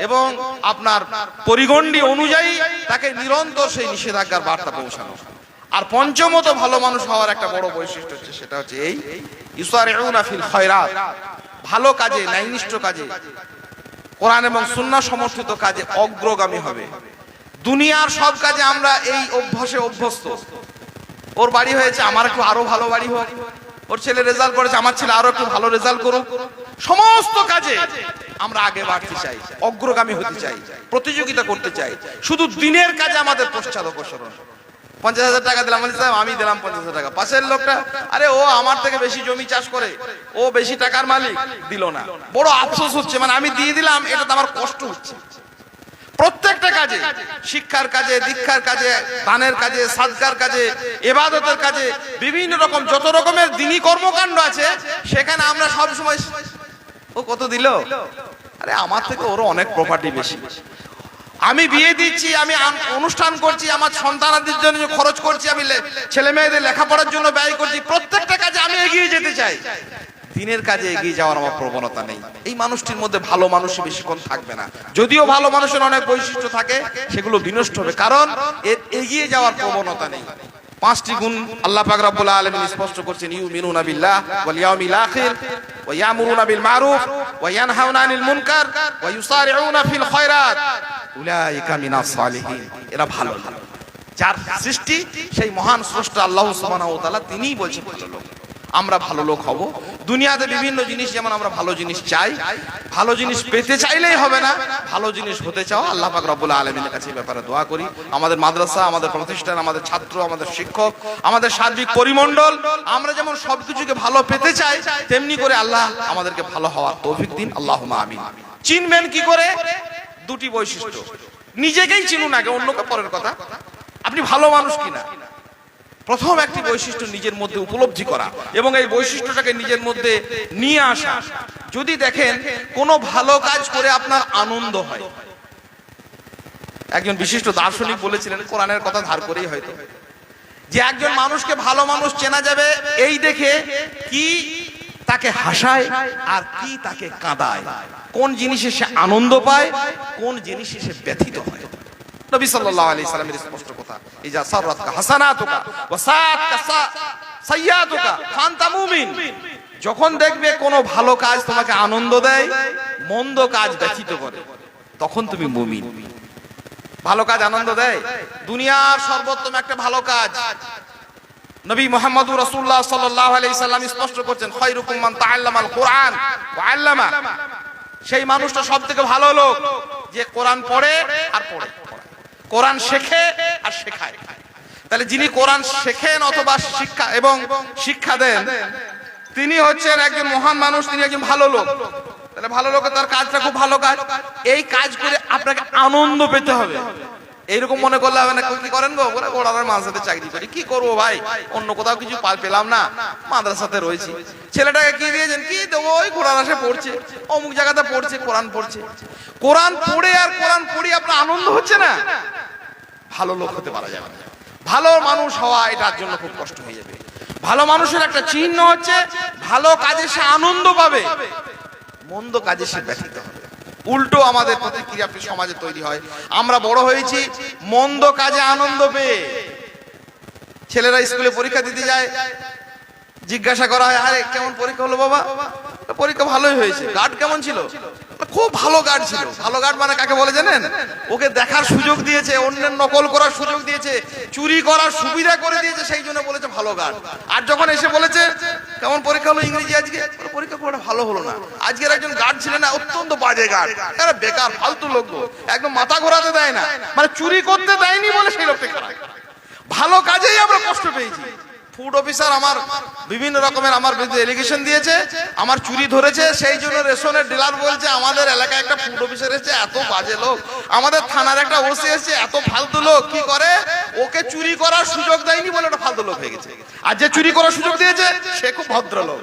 এবং আপনার পরিগণ্ডি অনুযায়ী তাকে নিরন্তর সেই নিষেধাজ্ঞার বার্তা পৌঁছানো। আর পঞ্চমত ভালো মানুষ হওয়ার একটা বড় বৈশিষ্ট্য হচ্ছে, সেটা হচ্ছে এই ইউসারিউনা ফিল খায়রাত, ভালো কাজে, ন্যায়নিষ্ঠ কাজে, কোরআন এবং সুন্নাহ সমর্থিত কাজে অগ্রগামী হবে। দুনিয়ার সব কাজে আমরা এই অভ্যাসে অভ্যস্ত। ওর বাড়ি হয়েছে, আমার একটু আরো ভালো বাড়ি হোক, ওর ছেলে রেজাল্ট করেছে, আমার ছেলে আরো একটু ভালো রেজাল্ট করুক। সমস্ত কাজে আমরা আগে বাড়তে চাই, অগ্রগামী হতে চাই, প্রতিযোগিতা করতে চাই। শুধু দিনের কাজে আমাদের পশ্চাদপসরণ। 50,000 টাকা দিলাম, আমি দিলাম 50,000 টাকা, পাশের লোকটা আরে ও আমার থেকে বেশি জমি চাষ করে, ও বেশি টাকার মালিক, দিল না, বড় আফসোস হচ্ছে, মানে আমি দিয়ে দিলাম, এটা তো আমার কষ্ট হচ্ছে। প্রত্যেকটা কাজে, শিক্ষার কাজে, দীক্ষার কাজে, দানের কাজে, সাদকার কাজে, ইবাদতের কাজে, বিভিন্ন রকম যত রকমের দ্বীনি কর্মকাণ্ড আছে, সেখানে আমরা সব সময় ও কত দিল, আরে আমার থেকে ওর অনেক প্রপার্টি বেশি, আমি বিয়ে দিচ্ছি, আমি অনুষ্ঠান করছি, আমার সন্তানাদের জন্য খরচ করছি, আমি ছেলে মেয়েদের লেখাপড়ার জন্য ব্যয় করছি, প্রত্যেকটা কাজে আমি এগিয়ে যেতে চাই। দিনের কাজে এগিয়ে যাওয়ার আমার প্রবণতা নেই। এই মানুষটির মধ্যে ভালো মানুষ বেশিক্ষণ থাকবে না। যদিও ভালো মানুষের অনেক বৈশিষ্ট্য থাকে, সেগুলো বিনষ্ট হবে, কারণ এর এগিয়ে যাওয়ার প্রবণতা নেই। 5টি গুণ আল্লাহ পাক রব্বুল আলামিন স্পষ্ট করছেন, ইউমিনুনা বিল্লাহ ওয়াল ইয়াউমিল আখির ওয়া ইয়ামুরুনা বিল মারুফ ওয়া ইয়ানহাউনা আনিল মুনকার ওয়া ইউসারিউনা ফিল খায়রাত উলাইকা মিনাস সালিহিন। এরা ভালো, যার সৃষ্টি সেই মহান স্রষ্টা আল্লাহ সুবহানাহু ওয়া তাআলা, তিনিই বলছেন ভালো লোক। আমরা ভালো লোক হব। দুনিয়াতে বিভিন্ন জিনিস, যেমন আমরা ভালো জিনিস চাই, ভালো জিনিস পেতে চাইলেই হবে না, ভালো জিনিস হতে চাও। আল্লাহ পাক রব্বুল আলামিনের কাছে এই ব্যাপারে দোয়া করি। আমাদের মাদ্রাসা, আমাদের প্রতিষ্ঠান, আমাদের ছাত্র, আমাদের শিক্ষক, আমাদের সার্বিক পরিমণ্ডল, আমরা যেমন সবকিছুকে ভালো পেতে চাই, তেমনি করে আল্লাহ আমাদেরকে ভালো হওয়ার তৌফিক দিন। আল্লাহুম্মা আমিন। চিনবেন কি করে? 2টি বৈশিষ্ট্য। নিজেকেই চিনুন আগে, অন্যকে পরের কথা। আপনি ভালো মানুষ কিনা, প্রথম একটি বৈশিষ্ট্য নিজের মধ্যে উপলব্ধি করা এবং এই বৈশিষ্ট্যটাকে নিজের মধ্যে নিয়ে আসা। যদি দেখেন কোনো ভালো কাজ করে আপনার আনন্দ হয়, একজন বিশিষ্ট দার্শনিক বলেছিলেন, কোরআনের কথা ধার করেই হয়তো, যে একজন মানুষকে ভালো মানুষ চেনা যাবে এই দেখে কি তাকে হাসায় আর কি তাকে কাঁদায়, কোন জিনিসে সে আনন্দ পায়, কোন জিনিসে সে ব্যথিত হয়। নবী সাল্লাল্লাহু আলাইহি সাল্লামের স্পষ্ট কথা, ইজা সাররাতকা হাসানাতুকা ওয়া সাআতকা সাইয়্যাতুকা ফান্তা মুমিন। যখন দেখবে কোনো ভালো কাজ তোমাকে আনন্দ দেয়, মন্দ কাজ ব্যথিত করে, তখন তুমি মুমিন। ভালো কাজ আনন্দ দেয়, দুনিয়ার সর্বোত্তম একটা ভালো কাজ নবী মুহাম্মদুর রাসূলুল্লাহ সাল্লাল্লাহু আলাইহি সাল্লাম স্পষ্ট করছেন, খায়রুকুম মান তাআল্লামাল কুরআন ওয়া আল্লামা। সেই মানুষটা সবথেকে ভালো লোক যে কোরআন পড়ে আর পড়ে, কোরআন শেখে আর শেখায়। তাহলে যিনি কোরআন শেখেন অথবা শিক্ষা এবং শিক্ষা দেন, তিনি হচ্ছেন একজন মহান মানুষ, তিনি একজন ভালো লোক। তাহলে ভালো লোকের তার কাজটা খুব ভালো কাজ। এই কাজ করে আপনাকে আনন্দ পেতে হবে। এইরকম মনে করলে হবে না। কি করেন গো? বলে গোড়ার মাদ্রাসাতে চাকরি করি। কি করবো ভাই, অন্য কোথাও কিছু পেলাম না, মাদ্রাসাতে রয়েছি। ছেলেটাকে কি দিয়েছেন? কি দেবো? ওই গোড়ার আসে পড়ছে, অমুক জায়গাতে পড়ছে, কোরআন পড়ছে। কোরআন পড়ে আর কোরআন পড়ি আপনার আনন্দ হচ্ছে না? ভালো লোক হতে পারা যাবে না। ভালো মানুষ হওয়া এটার জন্য খুব কষ্ট হয়ে যাবে। ভালো মানুষের একটা চিহ্ন হচ্ছে ভালো কাজে সে আনন্দ পাবে, মন্দ কাজে সে ব্যথিত হবে। উল্টো আমাদের প্রতিক্রিয়া সমাজে তৈরি হয়। আমরা বড় হয়েছি মন্দ কাজে আনন্দ পেয়ে। ছেলেরা স্কুলে পরীক্ষা দিতে যায়, জিজ্ঞাসা করা হয়, আরে কেমন পরীক্ষা হলো বাবা? পরীক্ষা ভালোই হয়েছে। গার্ড কেমন ছিল? খুব ভালো গার্ড ছিল। ভালো গার্ড মানে কাকে বলে জানেন? ওকে দেখার সুযোগ দিয়েছে, অন্যের নকল করার সুযোগ দিয়েছে, চুরি করার সুবিধা করে দিয়েছে, সেই জন্য বলেছে ভালো গার্ড। আর যখন এসে বলেছে কেমন পরীক্ষা হলো ইংরেজি আজকে, পরীক্ষা খুব ভালো হলো না। আজকের একজন গার্ড ছিলেন না, অত্যন্ত বাজে গার্ড, বেকার ফালতু লোক, একদম মাথা ঘোরাতে দেয় না, মানে চুরি করতে দেয়নি বলে সেই লোকটা খারাপ। ভালো কাজেই আমরা কষ্ট পেয়েছি। ফুড অফিসার আমার বিভিন্ন রকমের আমার বিরুদ্ধে এলিগেশন দিয়েছে, আমার চুরি ধরেছে, সেই জন্য রেশনের ডিলার বলছে আমাদের এলাকায় একটা ফুড অফিসার এসেছে, এত বাজে লোক। আমাদের থানার একটা ওসি এসেছে, এত ফালতু লোক। কি করে? ওকে চুরি করার সুযোগ দেয়নি বলে ওটা ফালতু লোক হয়ে গেছে। আর যে চুরি করার সুযোগ দিয়েছে সে খুব ভদ্রলোক।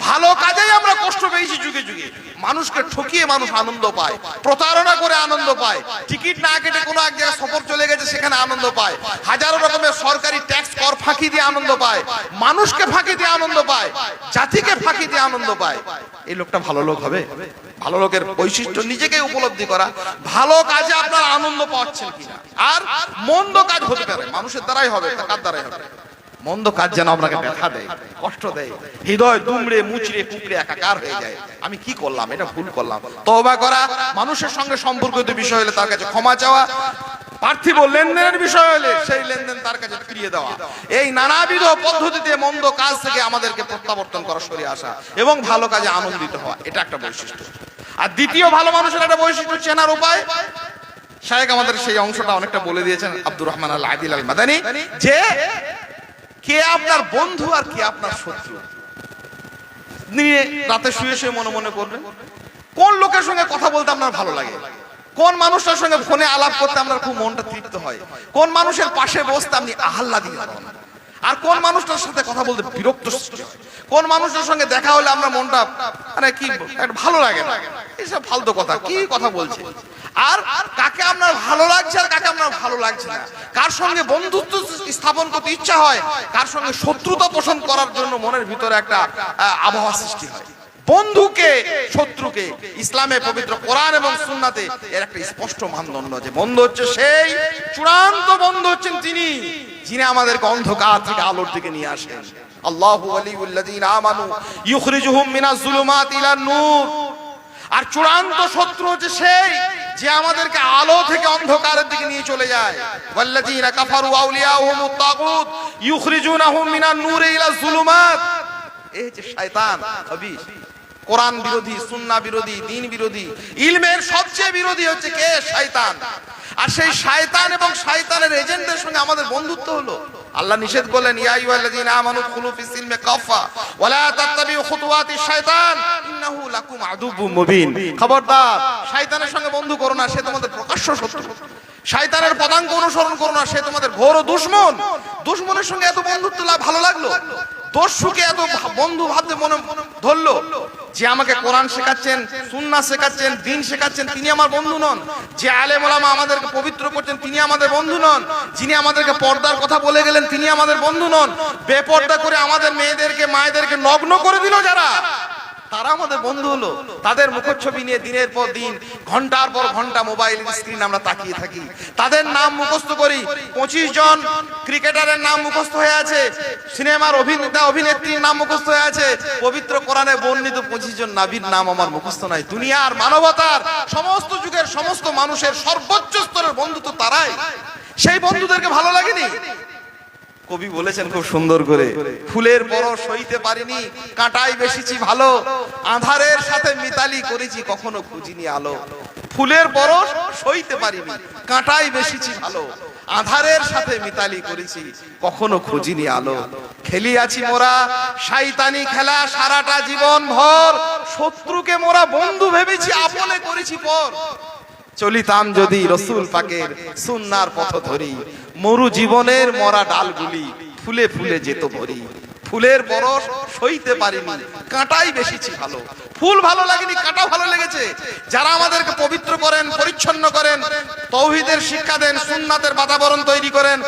ভালো কাজেই আমরা কষ্ট পেয়েছি যুগে যুগে। মানুষকে ঠকিয়ে মানুষ আনন্দ পায়, প্রতারণা করে আনন্দ পায়, টিকিট না কেটে কোনো এক জায়গায় সফর চলে গেছে সেখানে আনন্দ পায়, হাজারো রকমের সরকারি ট্যাক্স কর ফাঁকি দিয়ে আনন্দ পায়, মানুষকে ফাঁকি দিয়ে আনন্দ পায়, জাতিকে ফাঁকি দিয়ে আনন্দ পায়। এই লোকটা ভালো লোক হবে? ভালো লোকের বৈশিষ্ট্য নিজেকে উপলব্ধি করা, ভালো কাজে আপনার আনন্দ পাচ্ছেন কিনা। আর মন্দ কাজ হতে পারে মানুষের দ্বারাই হবে, কার দ্বারাই হবে? মন্দ কাজ যেন আপনাকে ব্যথা দেয়, কষ্ট দেয়, হৃদয় দুমড়ে মুচড়ে কুকড়ে একাকার হয়ে যায়। আমি কি করলাম, এটা ভুল করলাম। তওবা করা, মানুষের সঙ্গে সম্পর্কিত বিষয় হলে তার কাছে ক্ষমা চাওয়া, পার্থিব লেনদেনের বিষয় হলে সেই লেনদেন তার কাছে ফিরিয়ে দেওয়া, এই নানাবিধ পদ্ধতিতে মন্দ কাজ থেকে আমাদেরকে প্রত্যাবর্তন করা, সরে আসা এবং ভালো কাজে আনন্দিত হওয়া, এটা একটা বৈশিষ্ট্য। আর দ্বিতীয় ভালো মানুষের একটা বৈশিষ্ট্য চেনার উপায়, শায়েখ আমাদের সেই অংশটা অনেকটা বলে দিয়েছেন, আব্দুর রহমান আল আদিল আল মাদানী, যে কে আপনার বন্ধু আর কে আপনার শত্রু। রাতে শুয়ে শুয়ে মনে মনে করবেন কোন লোকের সঙ্গে কথা বলতে আপনার ভালো লাগে, কোন মানুষটার সঙ্গে ফোনে আলাপ করতে আপনার খুব মনটা তৃপ্ত হয়, কোন মানুষের পাশে বসতে আপনি আহ্লাদিত হন, আর কোন মানুষটার সাথে কথা বলতে বিরক্ত সৃষ্টি হয়, কোন মানুষের সঙ্গে দেখা হলে আপনার মনটা মানে কি ভালো লাগে না, এইসব ফালতু কথা, কি কথা বলছে। আর কাকে আপনার ভালো লাগছে আর কাকে আপনার ভালো লাগছে না, কার সঙ্গে বন্ধুত্ব স্থাপন করতে ইচ্ছা হয়, কার সঙ্গে শত্রুতা পোষণ করার জন্য মনের ভিতরে একটা আবহাওয়া সৃষ্টি হয়। বন্ধুকে শত্রুকে ইসলামে পবিত্র কোরআন এবং সুন্নাতে এর একটা স্পষ্ট মানদণ্ড আছে। বন্ধু হচ্ছে সেই চূড়ান্ত বন্ধু হচ্ছেন তিনি, যিনি আমাদেরকে অন্ধকার থেকে আলোর দিকে নিয়ে আসেন। আল্লাহু ওয়ালিউল্লাযীনা আমানু ইউখরিজুহুম মিনাজ যুলুমাতি ইলান নূর। আর চূড়ান্ত শত্রু হচ্ছে সেই যে আমাদেরকে আলো থেকে অন্ধকারের দিকে নিয়ে চলে যায়। ওয়াল্লাযীনা কাফারু আউলিয়াউহুমুত তাগুত ইউখরিজুনাহুম মিনান নূরি ইলাজ যুলুমাত। এই যে শয়তান, খবিস, কোরআন বিরোধী, সুন্নাহ বিরোধী, দ্বীন বিরোধী, ইলমের সবচেয়ে বিরোধী হচ্ছে কে? শয়তান। আর সেই শয়তান এবং শয়তানের এজেন্টদের সঙ্গে আমাদের বন্ধুত্ব হলো। আল্লাহ নিষেধ করলেন, ইয়া আইয়ুহাল্লাযীনা আমানু খুলু ফিস সিলমি কাফা ওয়া লা তাত্তাবিউ খুতুওয়াতিশ শাইতান ইন্নাহু লাকুম আদুউম মুবিন। খবরদার, শয়তানের সঙ্গে বন্ধু করো না, সে তোমাদের প্রকাশ্য শত্রু। শয়তানের পদাঙ্ক অনুসরণ করো না, সে তোমাদের ঘোর দুশমন। দুশমনের সঙ্গে এত বন্ধুত্ব ভালো লাগলো, দস্যুকে এত বন্ধু ভাবতে মনে ধরলো। যে আমাকে কোরআন শেখাচ্ছেন, সুন্নাহ শেখাচ্ছেন, দ্বীন শেখাচ্ছেন, তিনি আমার বন্ধু নন। যে আলেম ওলামা আমাদেরকে পবিত্র করছেন, তিনি আমাদের বন্ধু নন। যিনি আমাদেরকে পর্দার কথা বলে গেলেন, তিনি আমাদের বন্ধু নন। বেপর্দা করে আমাদের মেয়েদেরকে, মায়েদেরকে নগ্ন করে দিল যারা, তারা আমাদের বন্ধু হলো। তাদের মুখচ্ছবি নিয়ে দিনের পর দিন, ঘন্টার পর ঘন্টা মোবাইল স্ক্রিন আমরা তাকিয়ে থাকি। তাদের নাম মুখস্থ করি। 25 জন ক্রিকেটারের নাম মুখস্থ হয়ে আছে, সিনেমার অভিনেতা অভিনেত্রীর নাম মুখস্থ হয়ে আছে, পবিত্র কোরআনে বর্ণিত 25 জন নবীর নাম আমার মুখস্থ নাই। দুনিয়ার মানবতার সমস্ত যুগের সমস্ত মানুষের সর্বোচ্চ স্তরের বন্ধু তো তারাই। সেই বন্ধুদেরকে ভালো লাগেনি? কবি বলেছেন খুব সুন্দর করে, ফুলের পরশ সইতে পারিনি, কাঁটাই বেশিছি ভালো, আঁধারের সাথে মিতালি করেছি, কখনো খুঁজিনি আলো। ফুলের পরশ সইতে পারিনি, কাঁটাই বেশিছি ভালো, আঁধারের সাথে মিতালি করেছি, কখনো খুঁজিনি আলো। খেলিয়াছি মোরা শয়তানি খেলা সারাটা জীবন ভর, শত্রুকে মোরা বন্ধু ভেবেছি, আপনে করেছি পর। চলিতাম যদি রসুল পাকের সুন্নার পথ ধরি, মরু জীবনের মরা ডালগুলি ফুলে ফুলে যেত ভরি। ফুলের পরশ সইতে পারিনি, কাঁটাই বেশি ভালো। ফুল ভালো লাগেনি, কাঁটা ভালো লেগেছে। যারা আমাদেরকে পবিত্র করেন, পরিচ্ছন্ন করেন, তৌহিদের শিক্ষা দেন, সুন্নাতের বাতাবরণ তৈরি করেন,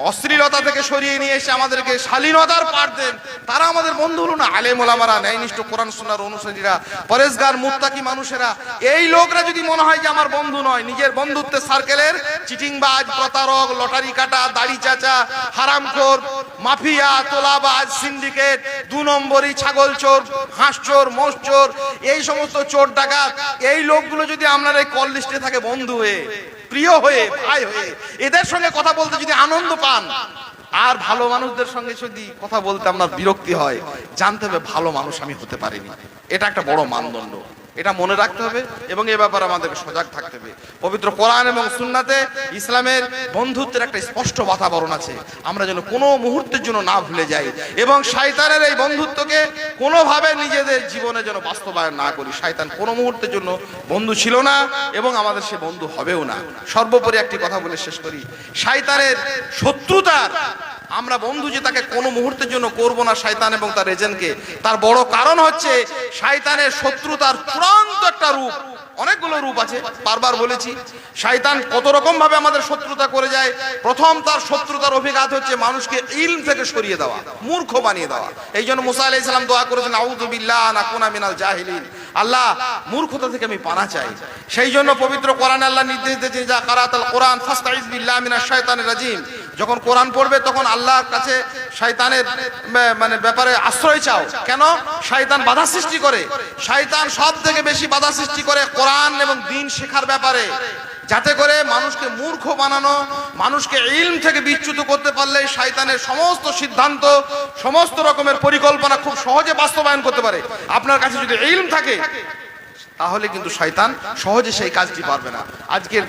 অশ্লীলতা থেকে সরিয়ে নিয়ে এসে আমাদেরকে শালীনতার পাঠ দেন, তারা আমাদের বন্ধু হলো না। আলেম ওলামারা, ন্যায়নিষ্ঠ কোরআন সুন্নাহর অনুসারীরা, পরেশগার মুত্তাকি মানুষেরা, এই লোকরা যদি মনে হয় যে আমার বন্ধু নয়, নিজের বন্ধুত্বের সার্কেলের চিটিংবাজ, প্রতারক, লটারি কাটা, দাড়ি চাচা, হারামখোর, মাফিয়া, তোলাবাজ, সিন্ডিকেট, 2 নম্বরই, ছাগল চোর, হাঁস চোর, মোষ চোর, এই সমস্ত চোর ডাকাত, এই লোকগুলো যদি আপনার এই কল লিস্টে থাকে বন্ধু হয়ে, প্রিয় হয়ে, ভাই হয়ে, এদের সঙ্গে কথা বলতে যদি আনন্দ পান, আর ভালো মানুষদের সঙ্গে যদি কথা বলতে আপনার বিরক্তি হয়, জানতে হবে ভালো মানুষ আমি হতে পারিনি। এটা একটা বড় মানদণ্ড, এটা মনে রাখতে হবে এবং এ ব্যাপারে আমাদেরকে সজাগ থাকতে হবে। পবিত্র কোরআন এবং সুন্নাতে ইসলামের বন্ধুত্বের একটা স্পষ্ট বাতাবরণ আছে, আমরা যেন কোনো মুহূর্তের জন্য না ভুলে যাই এবং শয়তানের এই বন্ধুত্বকে কোনোভাবে নিজেদের জীবনে যেন বাস্তবায়ন না করি। শয়তান কোনো মুহূর্তের জন্য বন্ধু ছিল না এবং আমাদের সে বন্ধু হবেও না। সর্বোপরি একটি কথা বলে শেষ করি, শয়তানের শত্রুতার আমরা বন্ধু যে তাকে কোনো মুহূর্তের জন্য করব না, শয়তান এবং তার এজেন্টকে, তার বড় কারণ হচ্ছে শয়তানের শত্রুতার চূড়ান্ত একটা রূপ। অনেকগুলো রূপ আছে, বারবার বলেছি। শয়তান কত রকম ভাবে আমাদের শত্রুতা করে যায়। প্রথম তার শত্রুতার অভিঘাত হচ্ছে মানুষকে ইলম থেকে সরিয়ে দেওয়া, মূর্খ বানিয়ে দেওয়া। এই জন্য মুসা আলাইহিস সালাম দোয়া করেছেন, আউযু বিল্লাহি আন আকুনা মিনাল জাহিলিন, আল্লাহ মূর্খতা থেকে আমি পানা চাই। সেই জন্য পবিত্র কোরআনে আল্লাহ নির্দেশ দিয়েছেন, যা কারাতাল কোরআন ফাস্তাইজ বিল্লাহি মিনাশ শাইতানির রাজিম, যখন কোরআন পড়বে তখন আল্লাহর কাছে শয়তানের মানে ব্যাপারে আশ্রয় চাও। কেন? শয়তান বাধা সৃষ্টি করে, শয়তান সব থেকে বেশি বাধা সৃষ্টি করে কোরআন এবং দ্বীন শেখার ব্যাপারে, যাতে করে মানুষকে মূর্খ বানানো, মানুষকে ইলম থেকে বিচ্যুত করতে পারলে শয়তানের সমস্ত সিদ্ধান্ত, সমস্ত রকমের পরিকল্পনা খুব সহজে বাস্তবায়ন করতে পারে। আপনার কাছে যদি ইলম থাকে তাহলে কিন্তু শয়তান সহজে সেই কাজটি পারবে না। আজকের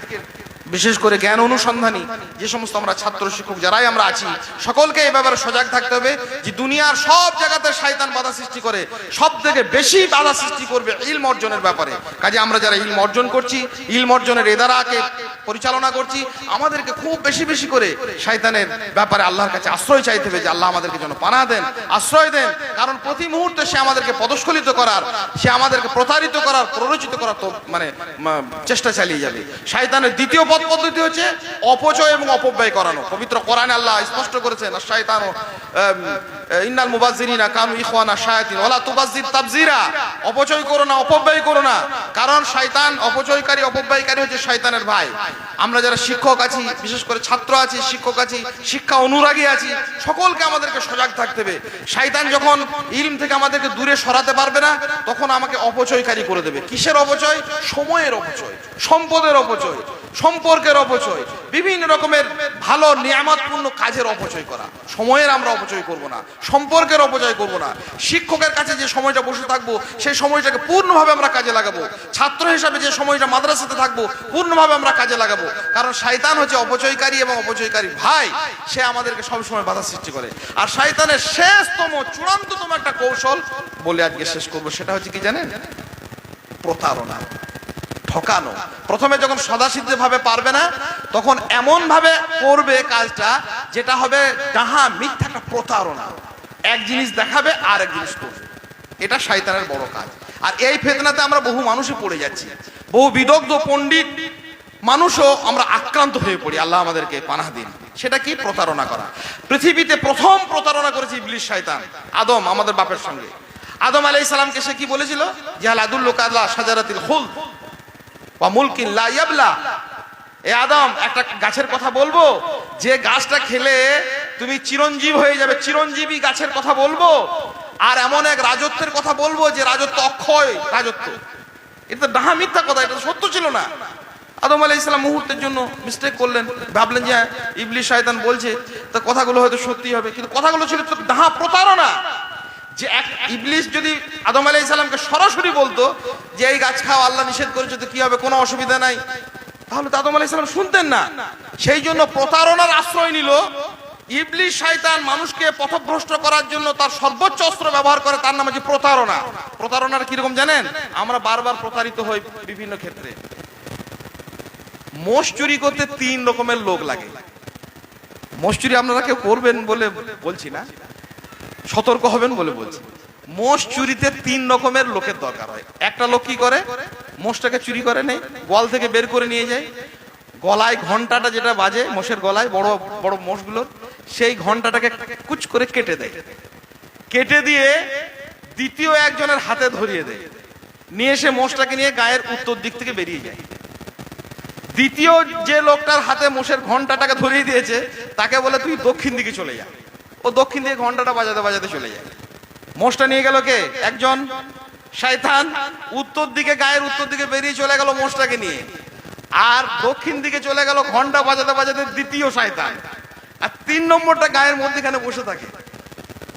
বিশেষ করে জ্ঞান অনুসন্ধানী যে সমস্ত আমরা ছাত্র শিক্ষক যারাই আমরা আছি, সকলকে এই ব্যাপারে সজাগ থাকতে হবে যে দুনিয়ার সব জায়গাতে শয়তান বাধা সৃষ্টি করে, সব থেকে বেশি বাধা সৃষ্টি করবে ইলম অর্জনের ব্যাপারে। কাজে আমরা যারা ইলম অর্জন করছি, ইলম অর্জনের এদারাকে পরিচালনা করছি, আমাদেরকে খুব বেশি বেশি করে শয়তানের ব্যাপারে আল্লাহর কাছে আশ্রয় চাইতে হবে যে আল্লাহ আমাদেরকে যেন পানা দেন, আশ্রয় দেন। কারণ প্রতি মুহূর্তে সে আমাদেরকে পদস্খলিত করার, সে আমাদেরকে প্রতারিত করার, প্ররোচিত করার তো মানে চেষ্টা চালিয়ে যাবে। শয়তানের দ্বিতীয় পদ্ধতি হচ্ছে অপচয় এবং অপব্যয় করানো। পবিত্র কোরআনে আল্লাহ স্পষ্ট করেছেন, শায়তানু ইন্নাল মুবাজ্জিরিনা কানু ইখওয়ানা শায়াতিন ওয়ালা তুবাজ্জির তাবজিরা, অপচয় করো না, অপব্যয় করো না। কারণ শয়তান অপচয়কারী, অপব্যয়কারী হচ্ছে শয়তানের ভাই। আমরা যারা শিক্ষক আছি, বিশেষ করে ছাত্র আছি, শিক্ষক আছি, শিক্ষা অনুরাগী আছি, সকলকে আমাদেরকে সজাগ থাকতে হবে। শয়তান যখন ইলম থেকে আমাদেরকে দূরে সরাতে পারবে না, তখন আমাকে অপচয়কারী করে দেবে। কিসের অপচয়? সময়ের অপচয়, সম্পদের অপচয়, সম্পর্কের অপচয়, বিভিন্ন রকমের ভালো নিয়ামতপূর্ণ কাজের অপচয় করা। সময়ের আমরা অপচয় করব না, সম্পর্কের অপচয় করব না। শিক্ষকের কাছে যে সময়টা বসে থাকবো সেই সময়টাকে পূর্ণভাবে আমরা কাজে লাগাবো। ছাত্র হিসাবে যে সময়টা মাদ্রাসাতে থাকবো পূর্ণভাবে আমরা কাজে লাগাবো। কারণ শয়তান হচ্ছে অপচয়কারী এবং অপচয়কারী ভাই, সে আমাদেরকে সবসময় বাধা সৃষ্টি করে। আর শয়তানের শেষতম চূড়ান্ততম একটা কৌশল বলে আজকে শেষ করবো, সেটা হচ্ছে কি জানেন? প্রতারণা, ঠকানো। প্রথমে যখন সদাসিদ্ধ ভাবে পারবে না, তখন এমন ভাবে করবে কাজটা যেটা হবে ডাহা মিথ্যা একটা প্রতারণা। এক জিনিস দেখাবে আর এক জিনিস করবে, এটা শয়তানের বড় কাজ। আর এই ফিতনাতে আমরা বহু মানুষই পড়ে যাচ্ছি, বহু বিদগ্ধ পণ্ডিত মানুষও আমরা আক্রান্ত হয়ে পড়ি। আল্লাহ আমাদেরকে পানাহ দিন। সেটা কি? প্রতারণা করা। পৃথিবীতে প্রথম প্রতারণা করেছে ইবলিস শয়তান, আদম আমাদের বাপের সঙ্গে। আদম আলাইহিস সালামকে সে কি বলেছিল? জাল আদুল্লুকা আলা শাজারাতিল খুলদ ওয়া মুলকিন লা ইয়াবলা। এ আদম, একটা গাছের কথা বলবো যে গাছটা খেলে তুমি চিরঞ্জীব হয়ে যাবে, চিরঞ্জীবী গাছের কথা বলবো। আর এমন এক রাজত্বের কথা বলবো যে রাজত্ব অক্ষয় রাজত্ব। এটা ডাহা মিথ্যা কথা, এটা সত্য ছিল না। আদম আলাইহিস সালাম মুহূর্তের জন্য মিস্টেক করলেন, ভাবলেন যে ইবলিস শয়তান বলছে তো কথাগুলো হয়তো সত্যি হবে, কিন্তু কথাগুলো ছিল তো ডাহা প্রতারণা। যে এক ইবলিস যদি আদম আলাইহিস সালামকে সরাসরি বলতো যে এই গাছ খাও, আল্লাহ নিষেধ করেছে তো কি হবে, কোনো অসুবিধা নাই, তাহলে তো আদম আলাইহিস সালাম শুনতেন না। সেই জন্য প্রতারণার আশ্রয় নিল ইবলিস শয়তান। মানুষকে পথভ্রষ্ট করার জন্য তার সর্বোচ্চ অস্ত্র ব্যবহার করে, তার নাম হচ্ছে প্রতারণা। প্রতারণার কিরকম জানেন? আমরা বারবার প্রতারিত হই বিভিন্ন ক্ষেত্রে। মোষ চুরি করতে 3 রকমের লোক লাগে। মোষ চুরি আপনারা কেউ করবেন বলে বলছি না, সতর্ক হবেন বলে বলছি। মোষ চুরিতে 3 রকমের লোকের দরকার হয়। একটা লোক কি করে, মোষটাকে চুরি করে নেই, গোয়াল থেকে বের করে নিয়ে যায়, গলায় ঘন্টাটা যেটা বাজে মোষের গলায়, বড় বড় মোষগুলোর, সেই ঘন্টাটাকে কুচ করে কেটে দেয়, কেটে দিয়ে দ্বিতীয় একজনের হাতে ধরিয়ে দেয়, নিয়ে এসে মোষটাকে নিয়ে গায়ের উত্তর দিক থেকে বেরিয়ে যায়। দ্বিতীয় যে লোকটার হাতে মোষের ঘন্টাটাকে ধরিয়ে দিয়েছে তাকে বলে তুই দক্ষিণ দিকে চলে যা। ও দক্ষিণ দিকে ঘন্টাটা বাজাতে বাজাতে চলে যায়। মোষটা নিয়ে গেল কে? একজন শয়তান। উত্তর দিকে, গায়ের উত্তর দিকে বেরিয়ে চলে গেল মোষটাকে নিয়ে, আর দক্ষিণ দিকে চলে গেল ঘন্টা বাজাতে বাজাতে দ্বিতীয় শয়তান। আর 3 নম্বরটা গায়ের মধ্যখানে বসে থাকে।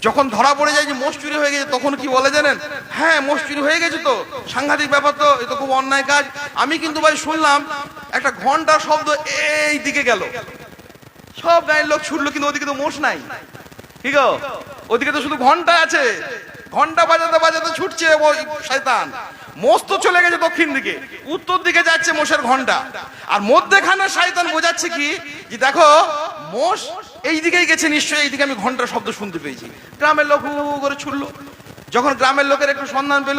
যখন ধরা পড়ে যায় যে মোষ চুরি হয়ে গেছে, তখন কি বলে জানেন? হ্যাঁ, মোষ চুরি হয়ে গেছে তো, সাংঘাতিক ব্যাপার তো, এ তো খুব অন্যায় কাজ। আমি কিন্তু ভাই শুনলাম একটা ঘন্টার শব্দ এই দিকে গেল, সব গায়ের লোক ছুটলো, কিন্তু ওদিকে তো মোষ নাই। কি গো, ওদিকে তো শুধু ঘন্টা আছে। ঘন্টা বাজাতে বাজাতে ছুটছে ওই শয়তান। মোষ তো চলে গেছে দক্ষিণ দিকে, উত্তর দিকে যাচ্ছে মোষের ঘন্টা। আর মধ্যখানে শয়তান বোঝাচ্ছে কি, যে দেখো মোষ এই দিকেই গেছে, নিশ্চয়ই এইদিকে আমি ঘন্টার শব্দ শুনতে পেয়েছি। গ্রামের লোক হু হু করে ছুটলো। যখন গ্রামের লোকের একটু সন্ধান পেল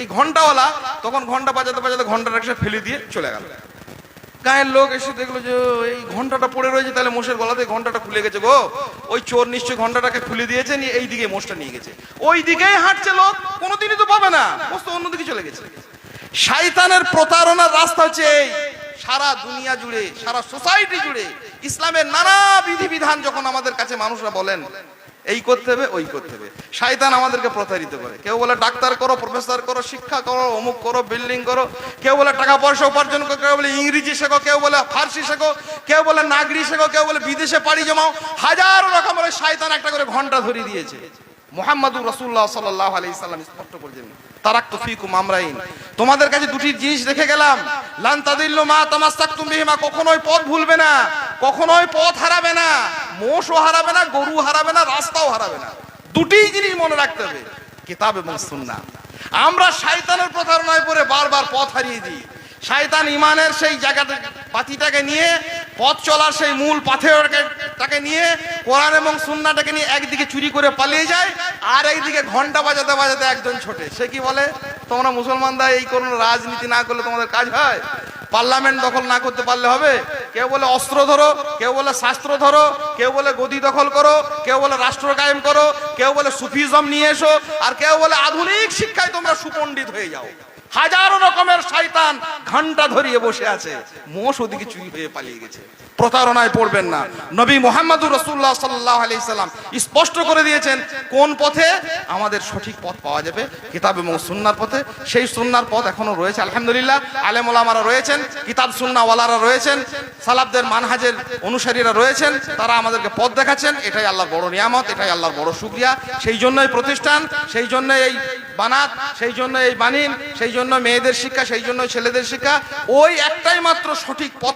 এই ঘন্টাওয়ালা, তখন ঘন্টা বাজাতে বাজাতে ঘন্টাটা এসে ফেলে দিয়ে চলে গেল। গায়ের লোক এসে দেখলো যে এই ঘন্টাটা পড়ে রয়েছে, তাহলে মোষের গলাতে ঘন্টাটা খুলে গেছে গো, ওই চোর নিশ্চয়ই ঘন্টাটাকে খুলে দিয়েছে, নিয়ে এই দিকে মোষটা নিয়ে গেছে। ওই দিকেই হাঁটছে লোক, কোনোদিনই তো পাবে না, মোষ তো অন্যদিকে চলে গেছে। শয়তানের প্রতারণার রাস্তা হচ্ছে এই। সারা দুনিয়া জুড়ে, সারা সোসাইটি জুড়ে ইসলামের নানা বিধিবিধান যখন আমাদের কাছে মানুষরা বলেন এই করতে হবে, ওই করতে হবে, শয়তান আমাদেরকে প্রতারিত করে। কেউ বলে ডাক্তার করো, প্রফেসর করো, শিক্ষা করো, অমুক করো, বিল্ডিং করো, কেউ বলে টাকা পয়সা উপার্জন করো, কেউ বলে ইংরেজি শেখো, কেউ বলে ফার্সি শেখো, কেউ বলে নাগরি শেখো, কেউ বলে বিদেশে পাড়ি জমাও। হাজারো রকমের শয়তান একটা করে ঘন্টা ধরিয়ে দিয়েছে। মুহাম্মদুর রাসূলুল্লাহ সাল্লাল্লাহু আলাইহি সাল্লাম স্পষ্ট করেছেন, তারাকতু ফীকুম আমরাইন, তোমাদের কাছে দুটি জিনিস রেখে গেলাম, লান তাদিল্লু মা তামাসসাকতুম বিহিমা, কখনোই পথ ভুলবে না, কখনোই পথ হারাবে না, মোষও হারাবে না, গরু হারাবে না, রাস্তাও হারাবে না। দুটি জিনিস মনে রাখতে হবে, কিতাব এবং সুন্নাহ। আমরা শয়তানের প্রতারণায় পড়ে বারবার পথ হারিয়ে দিই। শয়তান ইমানের সেই জায়গাটা পাতিটাকে নিয়ে, পথ চলার সেই মূল পাথেরটাকে নিয়ে, কোরআন এবং সুন্নাহটাকে নিয়ে একদিকে চুরি করে পালিয়ে যায়, আর একদিকে ঘন্টা বাজাতে বাজাতে একজন ছোটে। সে কি বলে, তোমরা মুসলমানরা এই কোন রাজনীতি না করলে তোমাদের কাজ হয়? পার্লামেন্ট দখল না করতে পারলে হবে? কেউ বলে অস্ত্র ধরো, কেউ বলে শাস্ত্র ধরো, কেউ বলে গদি দখল করো, কেউ বলে রাষ্ট্র কায়েম করো, কেউ বলে সুফিজম নিয়ে এসো, আর কেউ বলে আধুনিক শিক্ষায় তোমরা সুপণ্ডিত হয়ে যাও। হাজারো রকমের শয়তান ঘন্টা ধরিয়ে বসে আছে, মোষ ওদিকে চুরি হয়ে পালিয়ে গেছে। প্রতারণায় পড়বেন না। নবী মুহাম্মদুর রাসূলুল্লাহ সাল্লাল্লাহু আলাইহি সাল্লাম স্পষ্ট করে দিয়েছেন কোন পথে আমাদের সঠিক পথ পাওয়া যাবে, কিতাব এবং সুন্নাহর পথে। সেই সুন্নাহর পথ এখনো রয়েছে আলহামদুলিল্লাহ। আলেম ওলামারা রয়েছেন, কিতাব সুন্নাহ ওয়ালারা রয়েছেন, সালাফদের মানহাজের অনুসারীরা রয়েছেন, তারা আমাদেরকে পথ দেখাচ্ছেন। এটাই আল্লাহর বড় নিয়ামত, এটাই আল্লাহর বড় শুকরিয়া। সেই জন্যই প্রতিষ্ঠান, সেই জন্য এই বানাত, সেই জন্য এই বানিন, সেই জন্য মেয়েদের শিক্ষা, সেই জন্য ছেলেদের শিক্ষা। ওই একটাই মাত্র সঠিক পথ